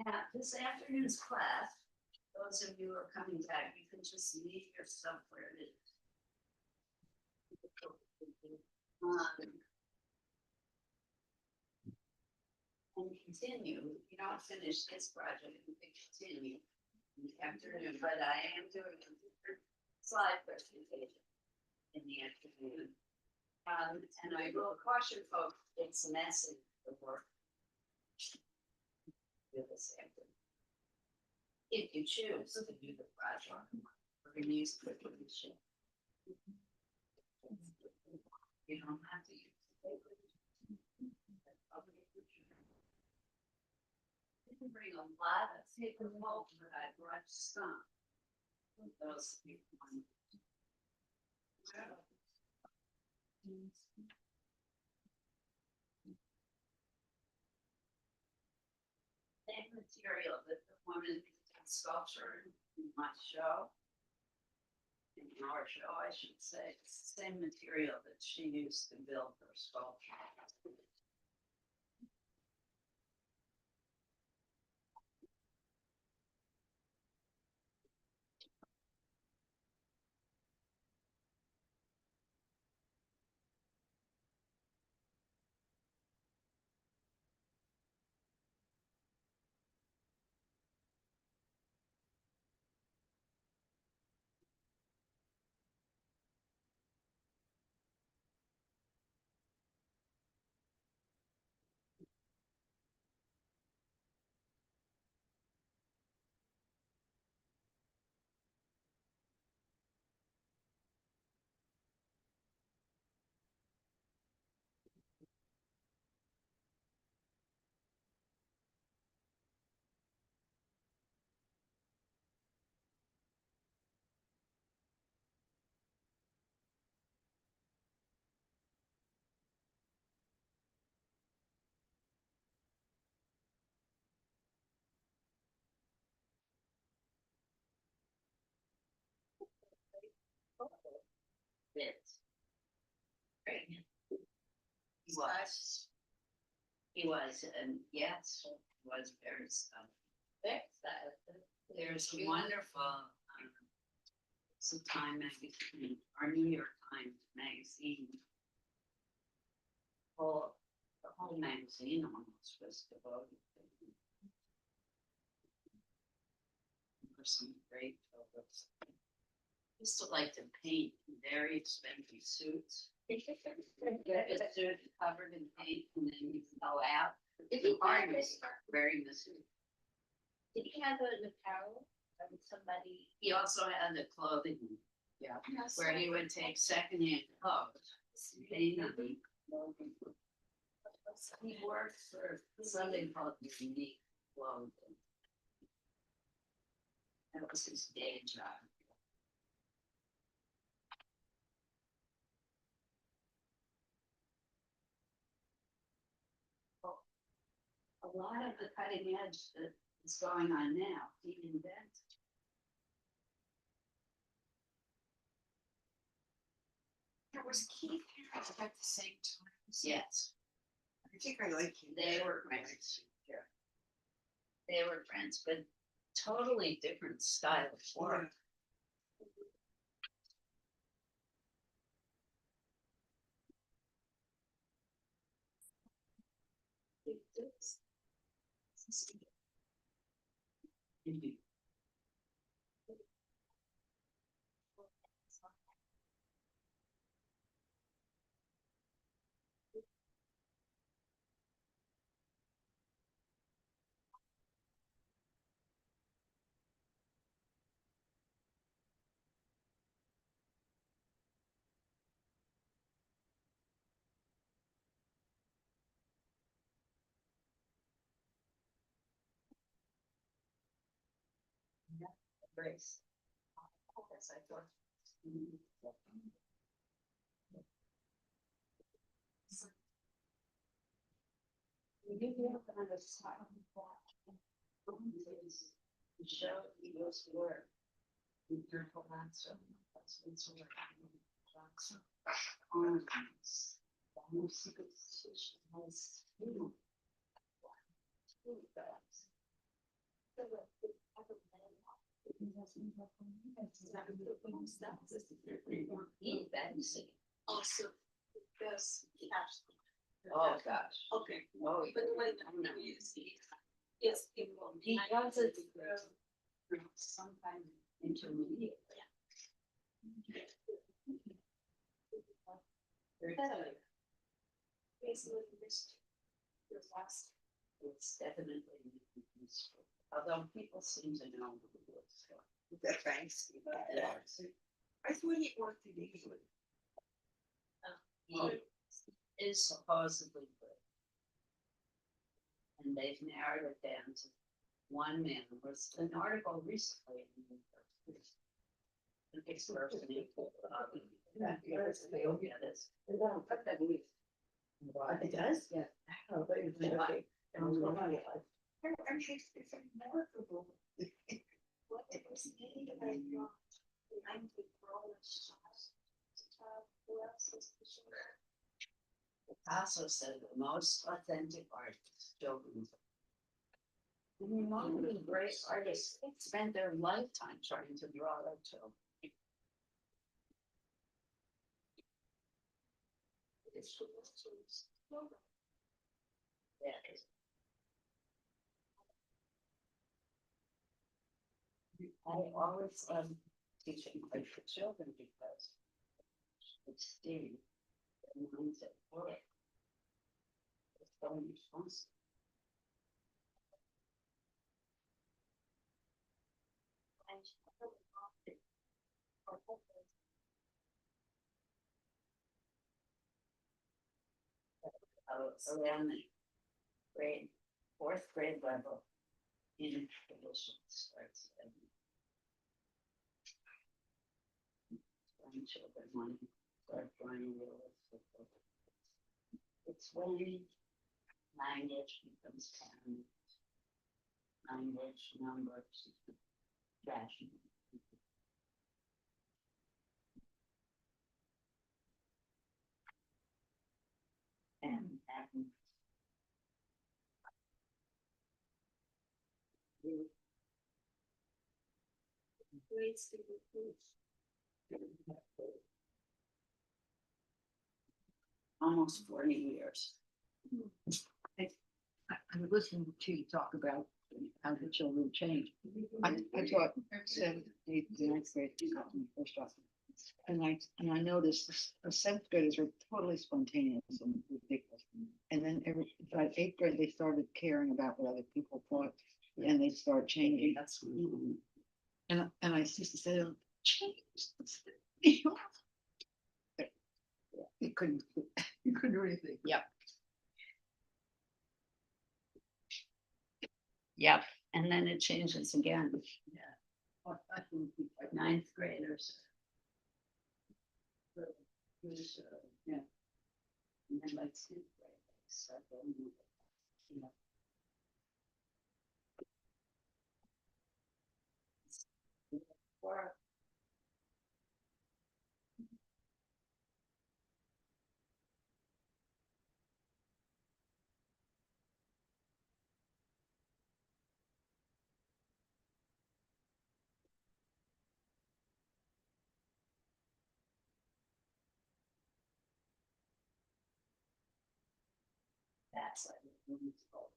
Now, this afternoon's class, those of you who are coming back, you can just leave your stuff where it is. And continue, if you don't finish this project, you can continue in the afternoon, but I am doing a different slide presentation in the afternoon. And I will caution folks, it's messy, the or do the same thing. If you choose to do the project, we're going to use the solution. You don't have to use the paper. You can bring a lot of paper home, but I brought some. Those people. Same material that the woman did sculpture in my show. In our show, I should say, it's the same material that she used to build her sculpture. Bits. Right. He was, and yes, he was very stuffy. There's a wonderful, it's a Time magazine, our New York Times magazine. Well, the whole magazine almost was devoted to him. For some great photos. Used to like to paint in very expensive suits. Get a suit covered in paint and then you go out. Did he have Artists are very messy. Did he have an apparel from somebody? He also had the clothing, yeah, where he would take secondhand clothes. Paint on them. He worked for something called Unique Clothing. That was his day job. A lot of the cutting edge that is going on now, he invented. There was Keith Harris at the same time. Yes, Particularly like Keith. they were friends. Yeah. They were friends, but totally different style of work. Mhm. Grace. Yes, I thought. We did have another side of that. Show he goes to work. We careful not so. That's what's work. Arms. Music has two. Also, yes, Oh, gosh. okay. Oh, But the way I know. he is people. He does it through some kind of intermediate. Basically, this. It's definitely useful, although people seem to know who it is. So. That thanks. I thought he worked in England. He is supposedly good. And they've narrowed it down to one man. There was an article recently in the news person. It does? Yeah. Oh, but it's okay. I mean, it's remarkable. What it was needed, I'm the girlish who else is the sugar? Picasso said the most authentic art is children's. I mean, one of the great artists spent their lifetime trying to draw their children. It's supposed to be Yeah. I always teaching art for children because it's still their minds at work. It's so responsible. Around the fourth grade level, in tradition starts. When children want to start drawing realistic. It's when language becomes parent, language, numbers, fashion. And grades to recruit. almost 40 years. I'm listening to you talk about how the children change. I taught seventh, eighth, and ninth grade first off. And I noticed the seventh graders are totally spontaneous and ridiculous. And then by eighth grade, they started caring about what other people thought, and they start changing. That's And I used to say, change. You couldn't do anything. Yep. Yep. And then it changes again. Yeah. I think Ninth graders. yeah. And then like 10th grade, so then, you know. Or that's like musical.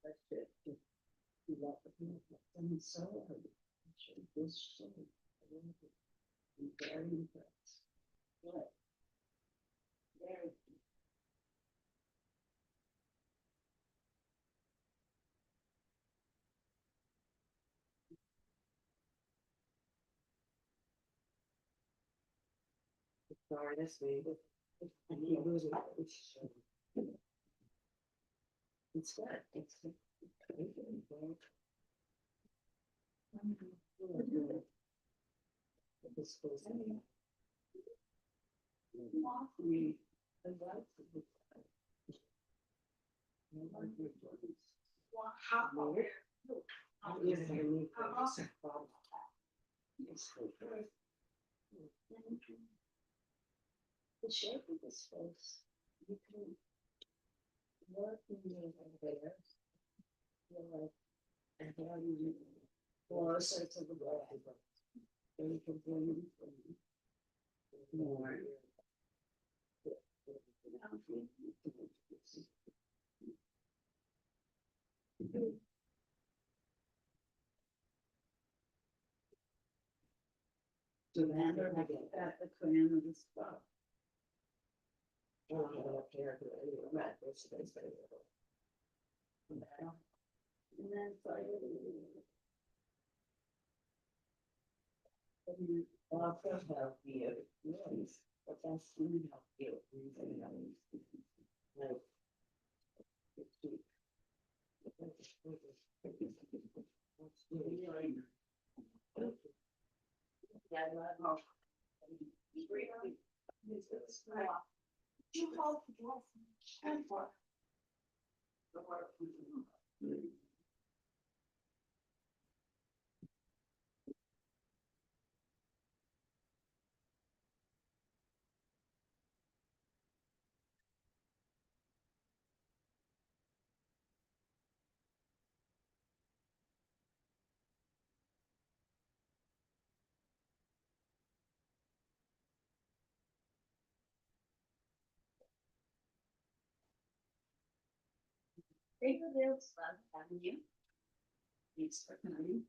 That's it. You want the people, and so this so I'm very impressed. Good. Very. Sorry, that's me. I need to lose it. It's good. It's good. This goes in. The shape of this face, you can work in the there. You're like And then closer to the wall. Then you can bring more. So then I get that the crayon of the spot. Oh, I don't care if it's red, it's very little. And then so you also have the noise, but that's really help you. Like, it's cheap. Yeah, I love. You called the dress. Davis Love Avenue. Thanks for coming.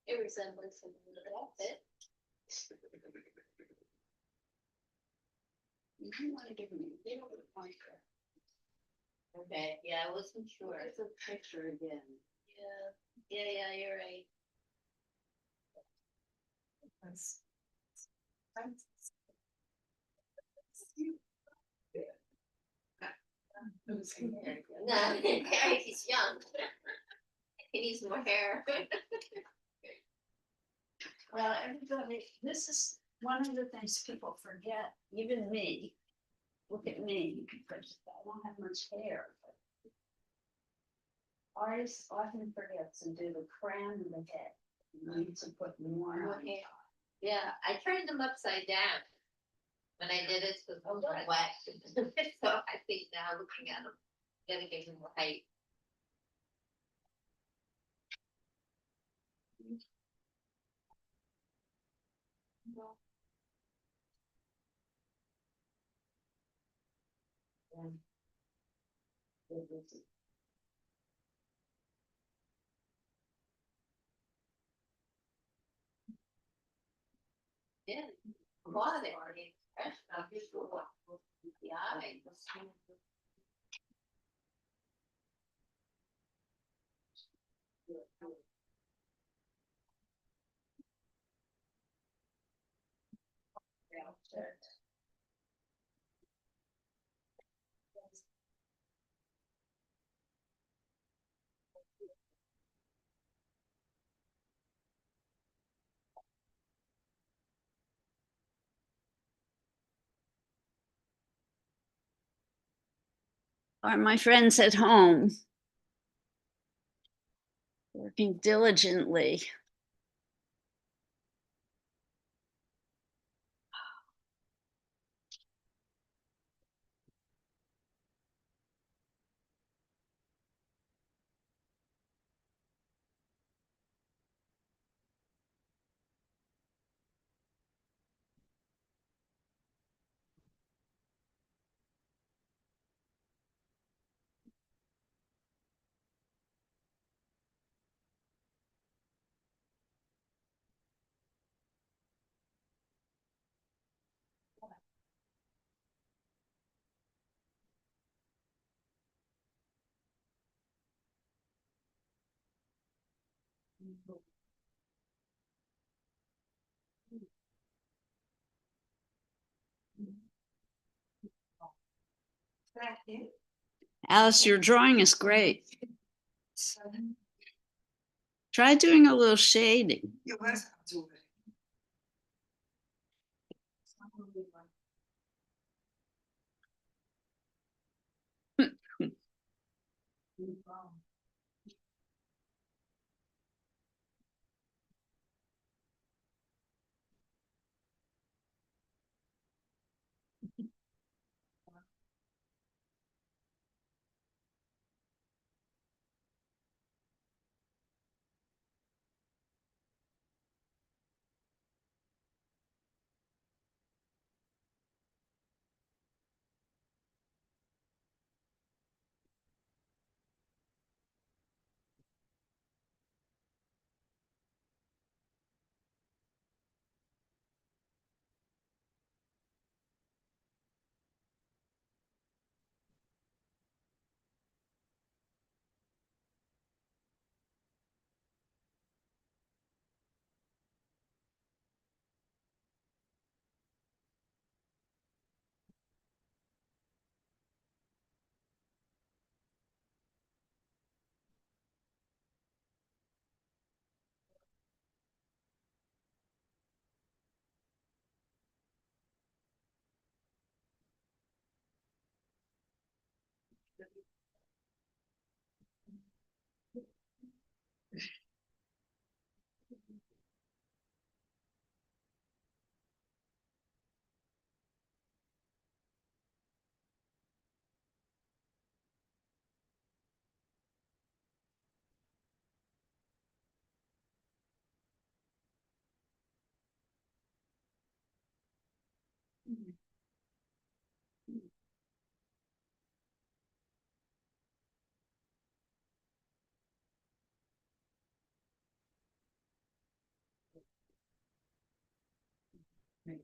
It resembles some of the outfit. You don't want to give me, they don't want to. Okay, yeah, I wasn't sure. It's a picture again. Yeah, you're right. No, he's young. He needs more hair. Well, everybody, this is one of the things people forget, even me. Look at me, because I don't have much hair. Artists often forget to do the crown of the head. You need to put more More on. hair. Yeah, I turned them upside down. When I did it, because those are wet. So I think now looking at them, gotta give them more height. Yeah, a lot of it already. I'm just sure what the eye. Are my friends at home? Working diligently. Alice, your drawing is great. Try doing a little shading. Very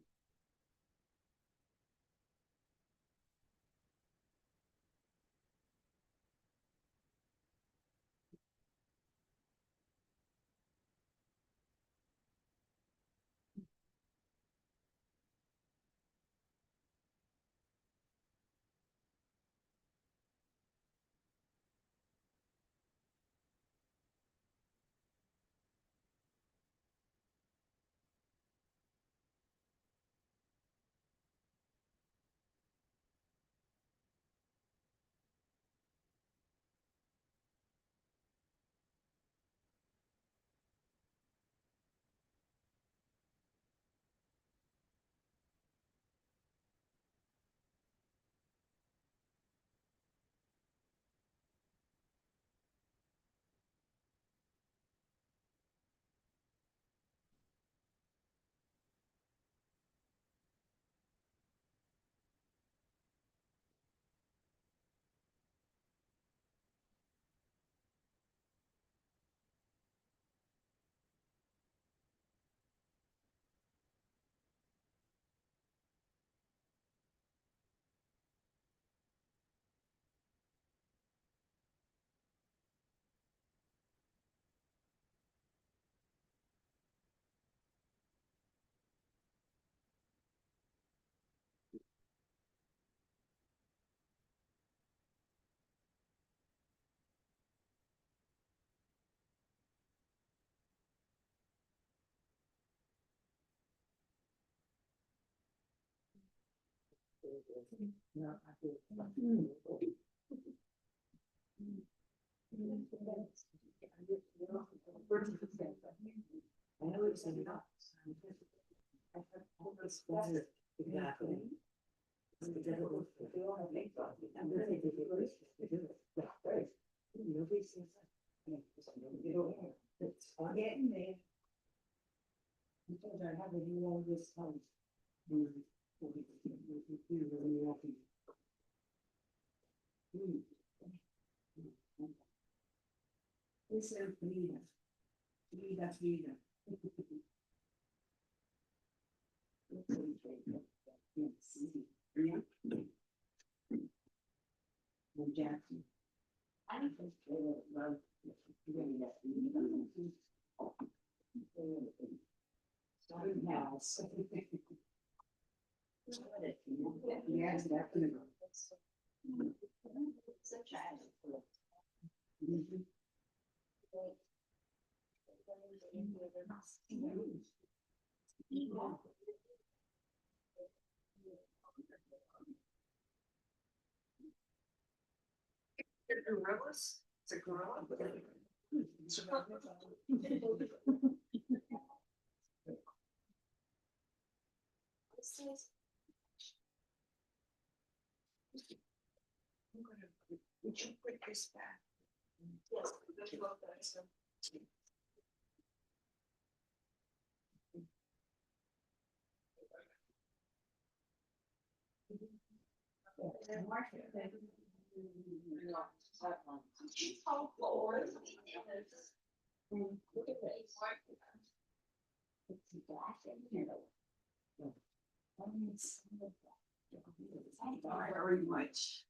much.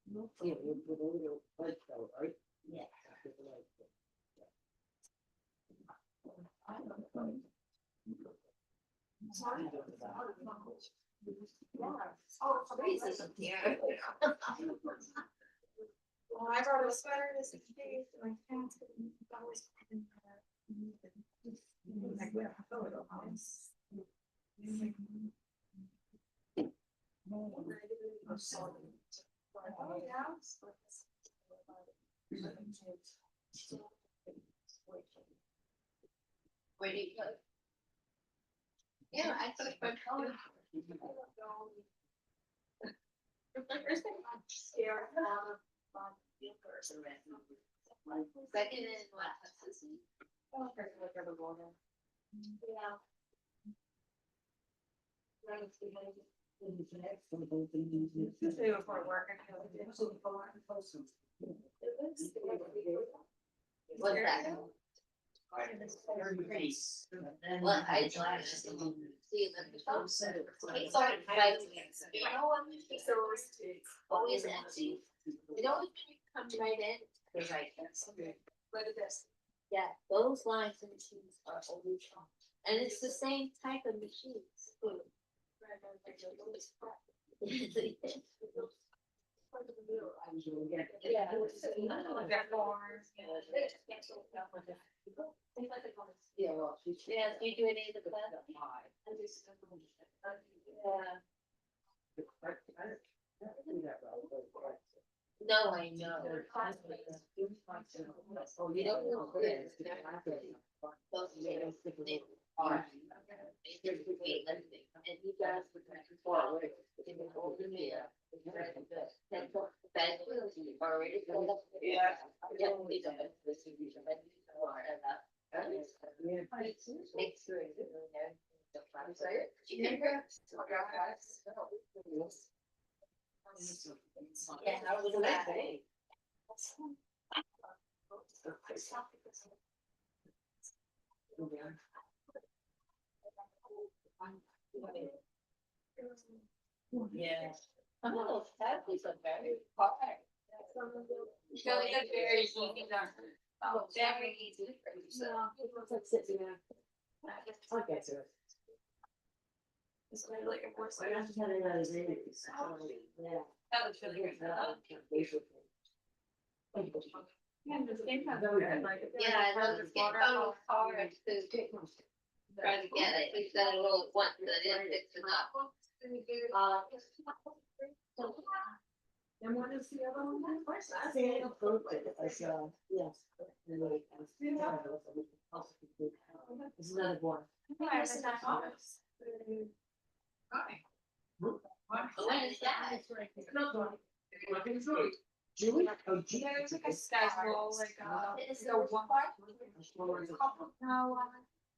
Yeah. Oh, freezes up here. Well, I brought a sweater as a kid, and my parents couldn't always. Like, we're a photo house. Oh, yeah. Where do you go? Yeah, I took my phone. I'm scared of Second in what, Texas? Yeah. Usually before work, I feel like it's so fun. What's that? What I see them. It's all right. You know what? It's always empty. You know, when you come right in, they're right. Look at this. Yeah, those lines and machines are always on. And it's the same type of machines. Too. Yeah. Yeah, well, yeah, do you do any of the class? No, I know. Oh, you don't know. Those are. And you guys were far away. In the older man. Already. Yeah. Yeah, how was that? Yeah. Some of those tablets are very hard. Really very easy. Oh, very easy. I'll get to it. It's literally a voice. I have to tell you that it's really. Yeah. That was really good. Yeah, I know it's getting so hard to try to get it. We've done it all at once, but I didn't fix it up. And what is the other one? I think it's yes. It's another one. When is that? Julie? Oh, Julie. Yeah, there's like a schedule, like Is the one part. No.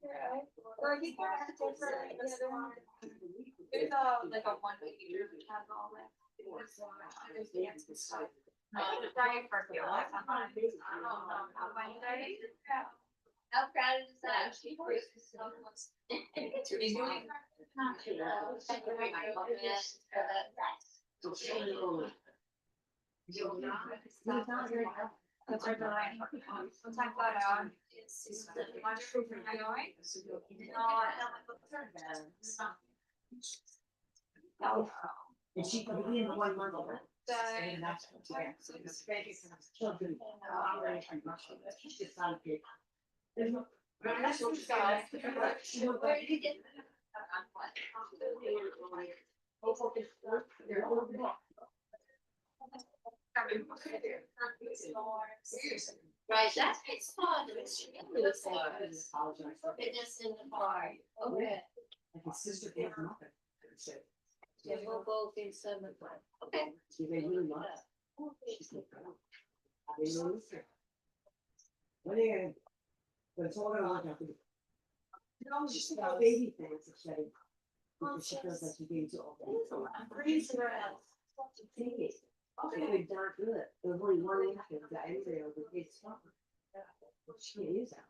Yeah. Or you can have different, the other one. There's a, like a one week schedule, like. There's dance and stuff. Brian Farfield, I don't know, how many days? Yeah. How crowded is that? That's our deadline. We'll talk about it on. It's wonderful for my going. Oh. And she could be in 1 month. The- And that's. Children. She's just not a kid. There's no. Where did you get that? Right, that's it's fun. It's really fun. Fitness in the bar. Okay. Like his sister gave him up. Yeah, we'll both in 7 o'clock. Okay. She they really love it. She's like, "Oh, I didn't know this." What are you? But it's all gonna work out. No, it's just about baby things that she. Because she feels like she's being too old. I'm pretty sure else. Okay, they're darn good. There's only one thing that anybody over it's not. She can't use that.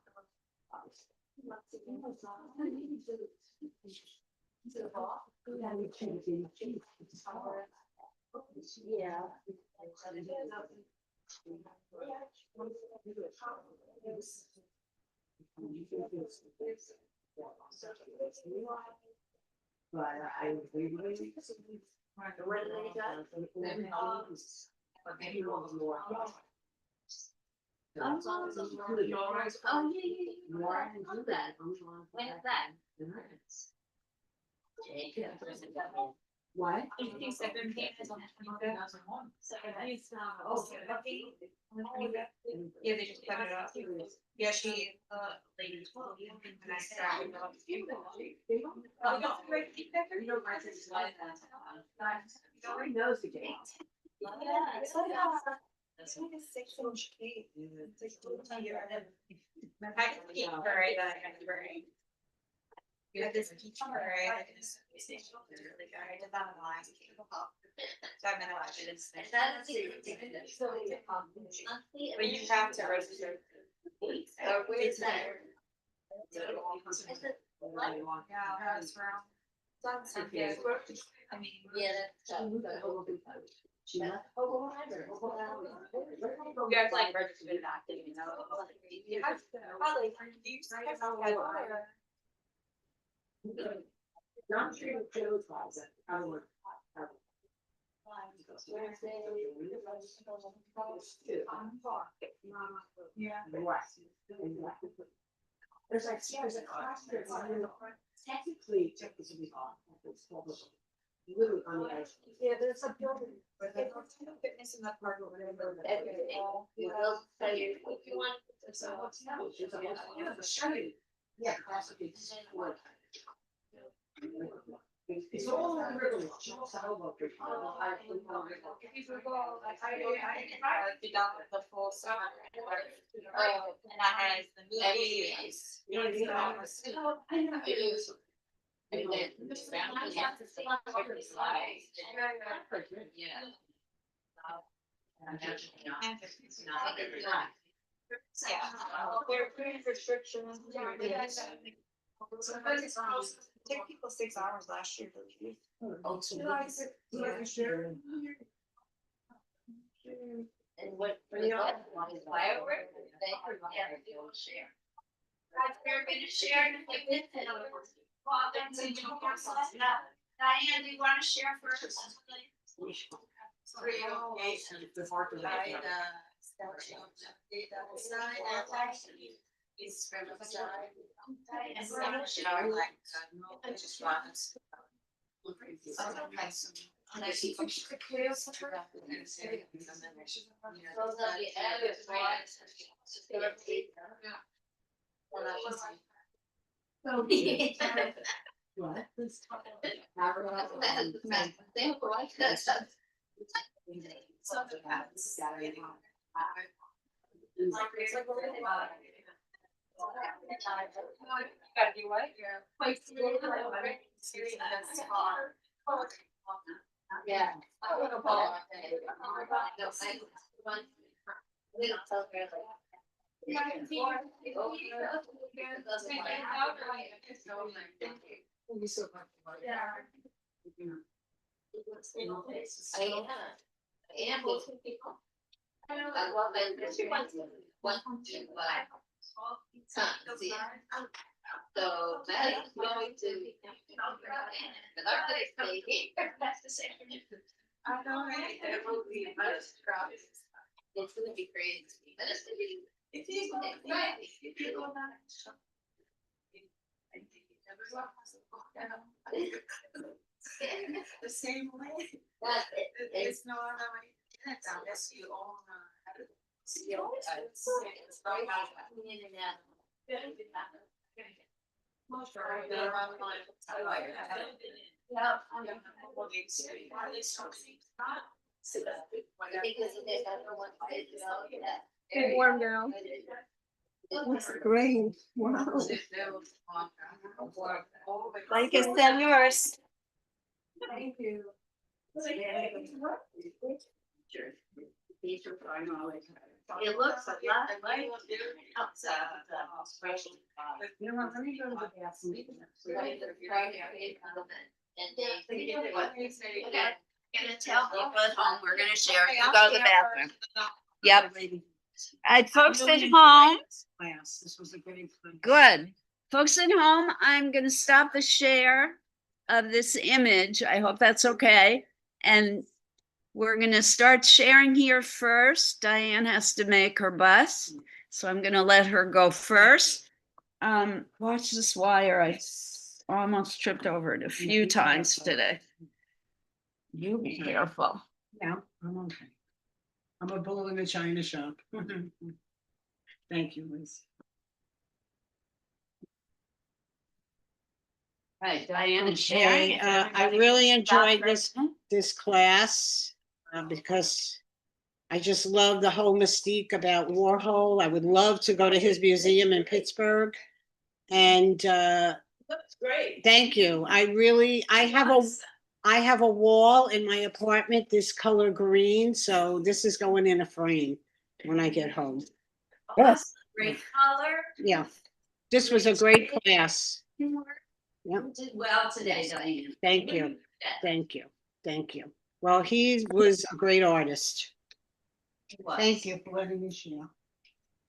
Yeah. But I really. Where did they go? Maybe one more. Oh, yeah. More and do that. When is that? What? I think 7 p.m. is on the 25th. Oh, Yeah, they just put it up. Yeah, she, lady told me, and I started. Oh, you don't write feedback? You don't write this slide. Nobody knows the game. Yeah, it's like a 6-inch cake. It's like a year. I can keep beret that I had to bring. You had this peach beret, like in this station, it's really good. I did that on the last cake. So I'm gonna watch it. It's. But you have to register. Where's that? Yeah, that's wrong. Done some, Yeah. I mean. Yeah, that's. She left Hobo Library. You guys like registered active, you know? You have to, probably, you have to. Not sure the clothes closet. I would. Yeah. There's like, there's a class that's technically, it's published. Literally on the edge. Yeah, there's a building, but there's no fitness in that park over there. Well, so if you want. It's a hotel. It's a hotel. Yeah, the shutting. Yeah, classic. It's all over the world. She knows how to look. If you Google, like, I did down with the full summer. And that has the movies. You know what I mean? And then. Yeah. Yeah, they're putting restrictions. Sometimes it's supposed to take people 6 hours last year to leave. And what for the other one is fireworks, they will share. We're gonna share with this and Diane, do you wanna share first? The park is like- Is from outside. And so I'm showering like, no, I just runs. And I see. Those are the added ones. What? They have like that. Something happens. Gotta do what? Yeah. We don't tell her I am with people. I love it. One, two, five. So that is going to. But our place stay here. That's the same. I know, right? It will be most crowded. It's gonna be crazy, but it's gonna be. If you go, right, if you go down. The same way. But It's no other way. It's unless you own. Good warm girl. Looks great. Wow. Like it's then yours. Thank you. It looks a lot like. You know what, let me go to the bathroom. And gonna tell people at home, we're gonna share, you go to the bathroom. Yep. All right, folks at home, Class, this was a great. class. good. Folks at home, I'm gonna stop the share of this image. I hope that's okay. And we're gonna start sharing here first. Diane has to make her bus, so I'm gonna let her go first. Watch this wire. I almost tripped over it a few times today. You be careful. Yeah, I'm okay. I'm a bull in a china shop. Thank you, Liz. Right, Diane is Okay, sharing. I really enjoyed this class because I just love the whole mystique about Warhol. I would love to go to his museum in Pittsburgh. And That's great. thank you. I have a wall in my apartment, this color green, so this is going in a frame when I get home. Yes. Great color. Yeah, this was a great class. Yep. You did well today, Diane. Thank you. Thank you. Thank you. Well, he was a great artist. It was. Thank you for letting me share.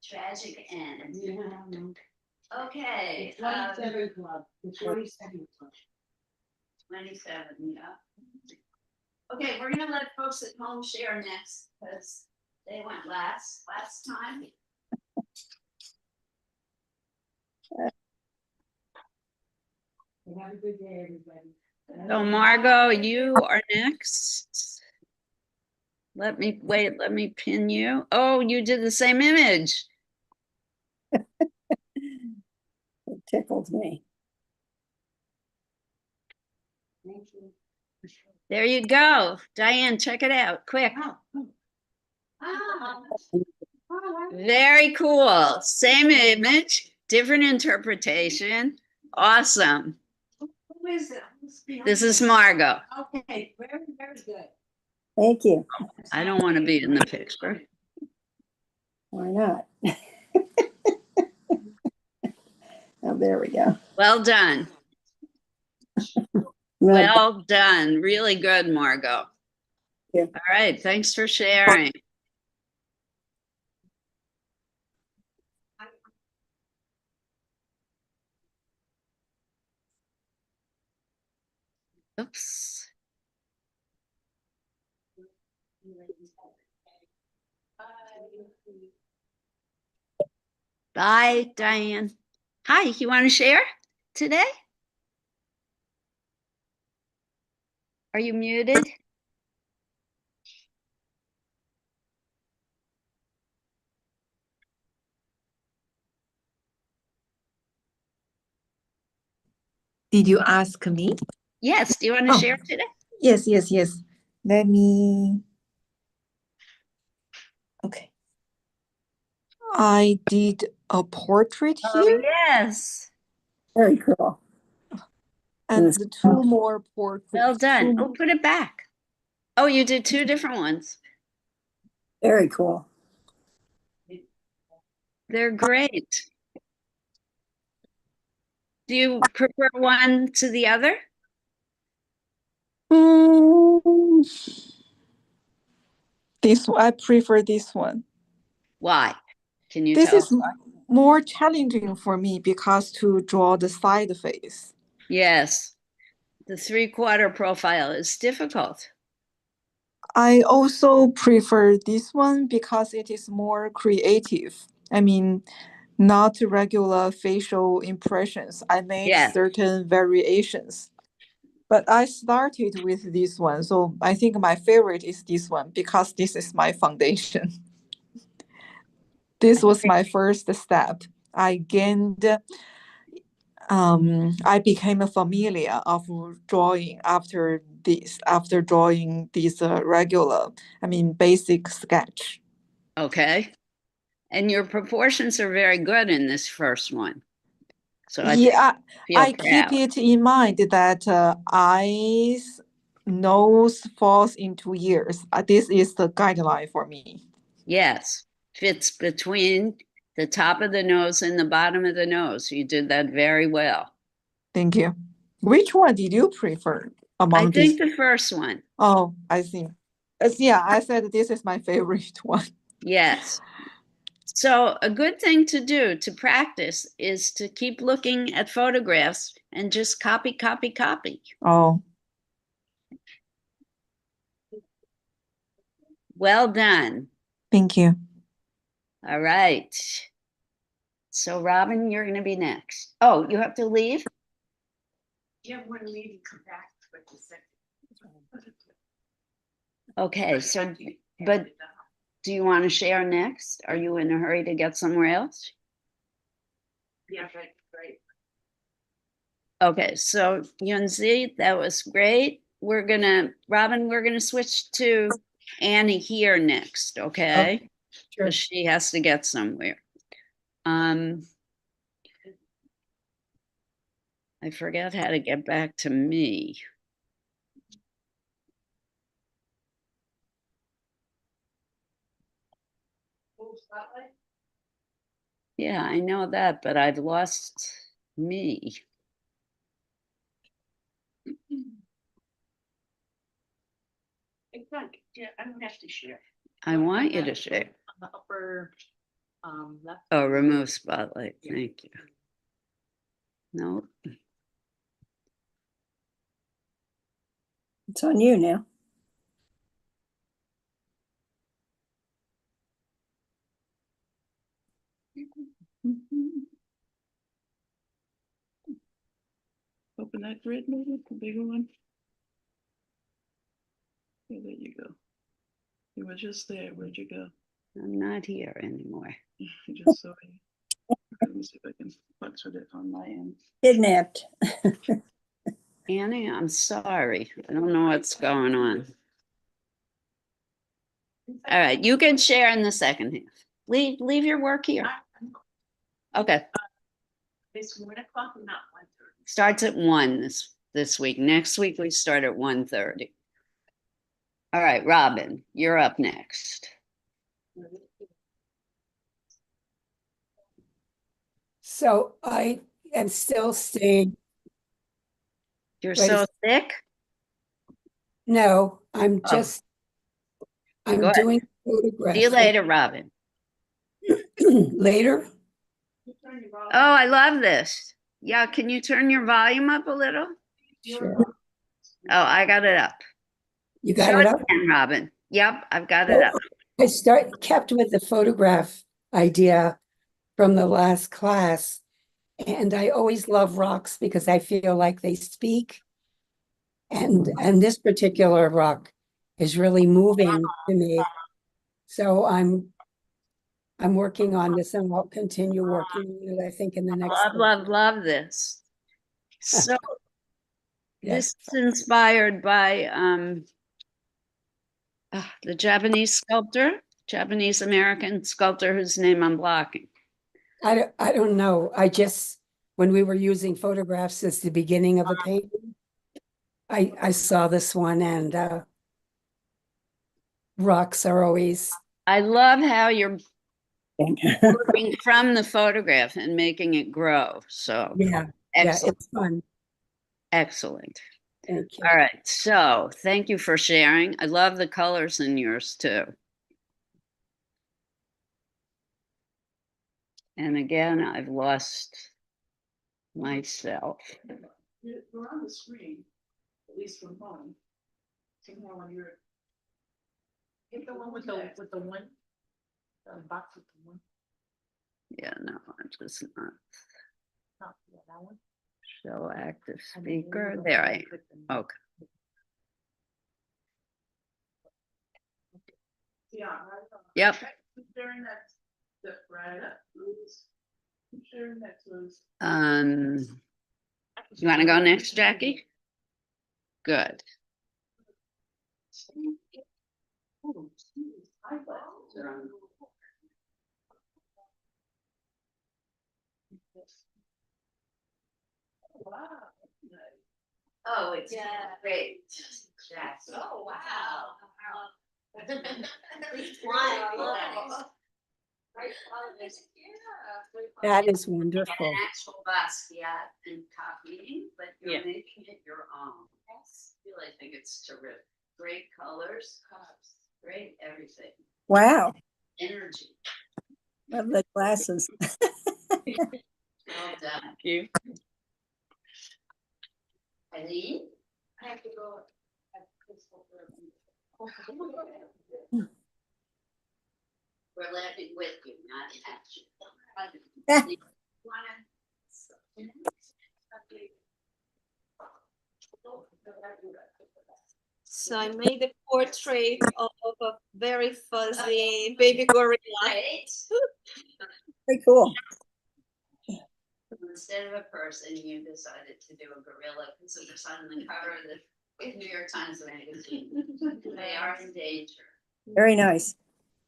Tragic end. Yeah, no. Okay. 27 club. The 27 club. 27, yeah. Okay, we're gonna let folks at home share next because they went last time. Have a good day, everybody. So Margot, you are next. Let me pin you. Oh, you did the same image. It tickled me. Thank you. There you go. Diane, check it out, quick. Very cool. Same image, different interpretation. Awesome. Who is it? Who's behind This is me? Margot. Okay, very, very good. Thank you. I don't want to be in the picture. Why not? Oh, there we go. Well done. Well done. Really good, Margot. Yeah. All right. Thanks for sharing. Oops. Bye, Diane. Hi, you want to share today? Are you muted? Did you ask me? Yes. Do you want to Oh. share today? Yes, yes, yes. Let me. Okay. I did a portrait here Yes. Very cool. and Yes. the two more portraits. Well done. two- Oh, put it back. Oh, you did two different ones. Very cool. They're great. Do you prefer one to the other? Mm, I prefer this one. Why? Can you This tell is us why? more challenging for me because to draw the side face. Yes. The 3/4 profile is difficult. I also prefer this one because it is more creative. I mean, not regular facial impressions. I made Yeah. certain variations. But I started with this one, so I think my favorite is this one because this is my foundation. This was my first step. I became a familiar of drawing after drawing this basic sketch. Okay. And your proportions are very good in this first one. So I Yeah, feel I proud. keep it in mind that eyes, nose falls into ears. This is the guideline for me. Yes. Fits between the top of the nose and the bottom of the nose. You did that very well. Thank you. Which one did you prefer I among these? think the first one. Oh, I see. Yeah, I said this is my favorite one. Yes. So a good thing to do to practice is to keep looking at photographs and just copy, copy, copy. Oh, Well done. thank you. All right. So Robin, you're going to be next. Oh, you have to leave? You have one leave and come back for the second. Okay, so, but do you want to share next? Are you in a hurry to get somewhere else? Yeah, right. Okay, so Yunzi, that was great. Robin, we're gonna switch to Annie here next, okay? Sure. Because she has to get somewhere. I forgot how to get back to me. Yeah, I know that, but I've lost me. Exactly, yeah, I don't have to share. I want you to share. On the upper, left. Oh, remove spotlight. Thank you. No, It's on you now. Open that grid, maybe, the bigger one. Yeah, there you go. You were just there, where'd you go? I'm not here anymore. You just saw me. Let me see if I can flex with it on my end. Kidnapped. Annie, I'm sorry. I don't know what's going on. All right, you can share in the second half. Leave your work here. Okay, It's 1 o'clock, not 1:30. starts at 1 this week. Next week, we start at 1:30. All right, Robin, you're up next. So I am still staying. You're Wait a so sick? No, I'm Oh. just, I'm Go ahead. doing See you photographs later, Robin. later. Oh, I love this. Yeah, can you turn your volume up a little? Sure. Oh, I got it up. You got Show it up? again, Robin. Yep, I've got it up. I kept with the photograph idea from the last class. And I always love rocks because I feel like they speak. And this particular rock is really moving to me. So I'm working on this and I'll continue working on it, I think, in the next. Love this. So Yes. this is inspired by the Japanese American sculptor whose name I'm blocking. I don't know. When we were using photographs as the beginning of a painting, I saw this one and rocks are always. I love how you're working from the photograph and making it grow. So Yeah, excellent. it's fun. Excellent. Thank you. All right. So thank you for sharing. I love the colors in yours too. And again, I've lost myself. You're on the screen, at least from home. Somehow when you're. Hit the one with the one. The box with the one. Yeah, no, I'm just not. Oh, yeah, that one. Show active And then speaker. you There I am. click the- Okay. Yeah. Right. Yep. Keep sharing that. Right up, please. Keep sharing that, please. You want to go next, Jackie? Good. Oh, it's great. Oh, wow. That is wonderful. An actual Basquiat and copying, but you're making it your own. Yes. I really think it's terrific. Great colors, great everything. Wow, Energy. love the glasses. Well done. Thank you. Eileen? I have to go. We're laughing with you, not at you. So I made a portrait of a very fuzzy baby gorilla. Right? Very cool. Instead of a person, you decided to do a gorilla because it was on the cover of the New York Times Magazine. They are in danger. Very nice.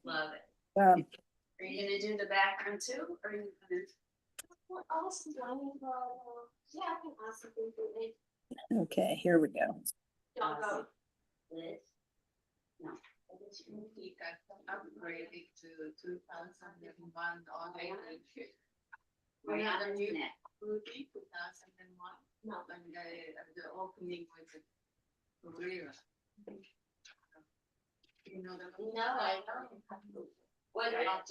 Love it. Wow. Are you gonna do the background too, or are you gonna? Yeah, I can ask them. Okay, here we go. Don't go. Liz? No. Upgraded to 2001 on We're not on you now. 2001. No. And the opening was a gorilla. No, I don't. What about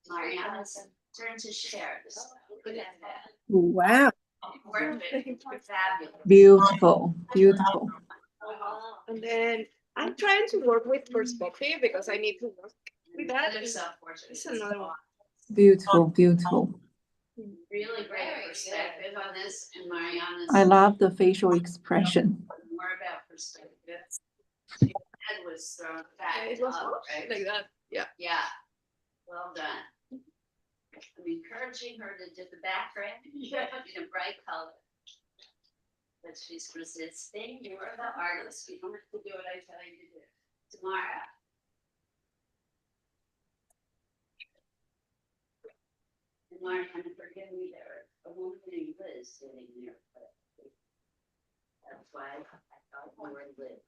Mariana's turn to share. Look at that. Wow. Fabulous. Beautiful, beautiful. And then I'm trying to work with perspective because I need to work with that. It's another one. Beautiful, beautiful. Really great perspective on this, and Mariana's. I love the facial expression. More about perspective. Her head was thrown back It was up, right? like that. Yeah. Yeah, well done. I'm encouraging her to do the background in a bright color. But she's resisting. You are the artist. You don't have to do what I tell you to do. Tomorrow. And Mariana, forgive me, there was a woman named Liz sitting there. But that's why I thought you were Liz.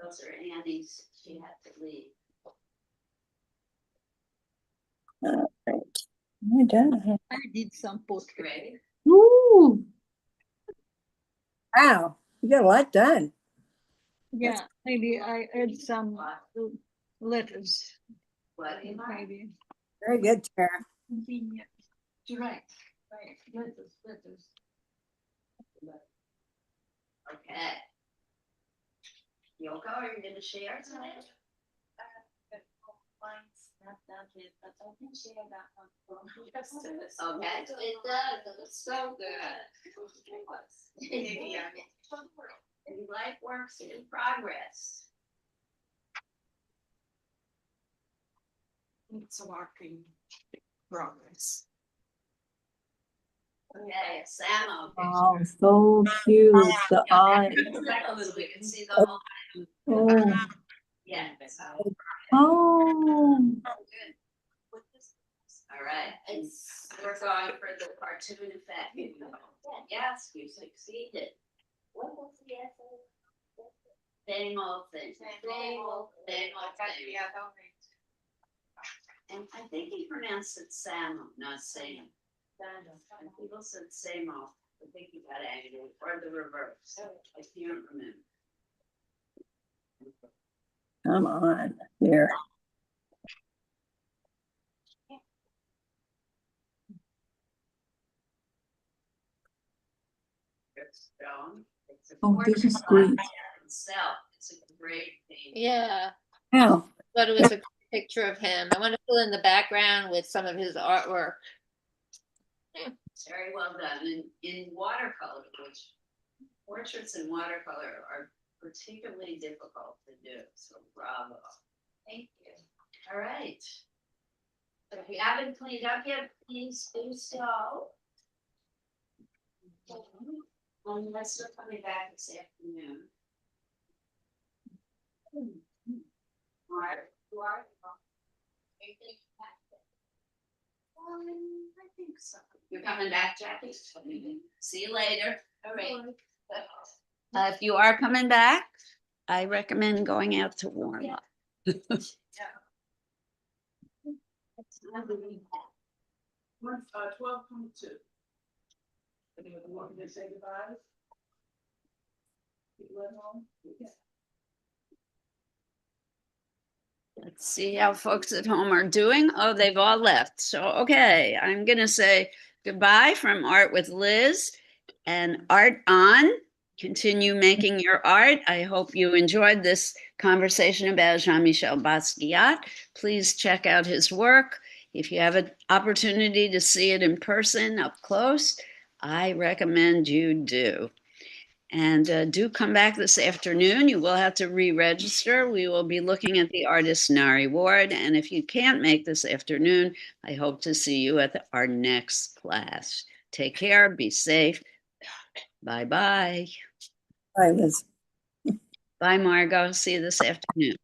Those are Annie's. She had to leave. We're done. I did some portrait. Great. Ooh, Wow, you got a lot done. Yeah, maybe I add some letters. What? Maybe. Very good, Tara. Convenient. Right. Right, letters. Okay. Yoko, are you gonna share tonight? Okay, it does, it looks so good. And life works in progress. It's a working progress. Okay, Samo. wow, so cute. The eye. Back a little bit, you can see the whole, Oh, yeah. oh. Good. All right, and we're going for the cartoon effect. Yes, you succeeded. What was the essay? Same old thing. Same old thing. thing. And I think he pronounced it Samo, not Sam. And people said Samo. I think he got angry, or the reverse. I can't remember. Come on, here. It's stone. It's a Oh, this is great. itself. It's a great thing. Yeah, Wow. but it was a picture of him. I want to fill in the background with some of his artwork. Very well done. In watercolor, which portraits in watercolor are particularly difficult to do. So bravo. Thank you. All right. So if you haven't cleaned up yet, please do so. Unless you're coming back this afternoon. Mark, you are? I think so. You're coming back, Jackie? See you later. All right. If you are coming back, I recommend going out to warm up. 12:22. Anyone want me to say goodbye? You went home? Yeah. Let's see how folks at home are doing. Oh, they've all left. So, okay, I'm going to say goodbye from Art with Liz and Art on. Continue making your art. I hope you enjoyed this conversation about Jean-Michel Basquiat. Please check out his work. If you have an opportunity to see it in person up close, I recommend you do. And do come back this afternoon. You will have to re-register. We will be looking at the Artist Ndoye Wed. And if you can't make this afternoon, I hope to see you at our next class. Take care, be safe. Bye-bye. Bye, Liz. Bye, Margot. See you this afternoon.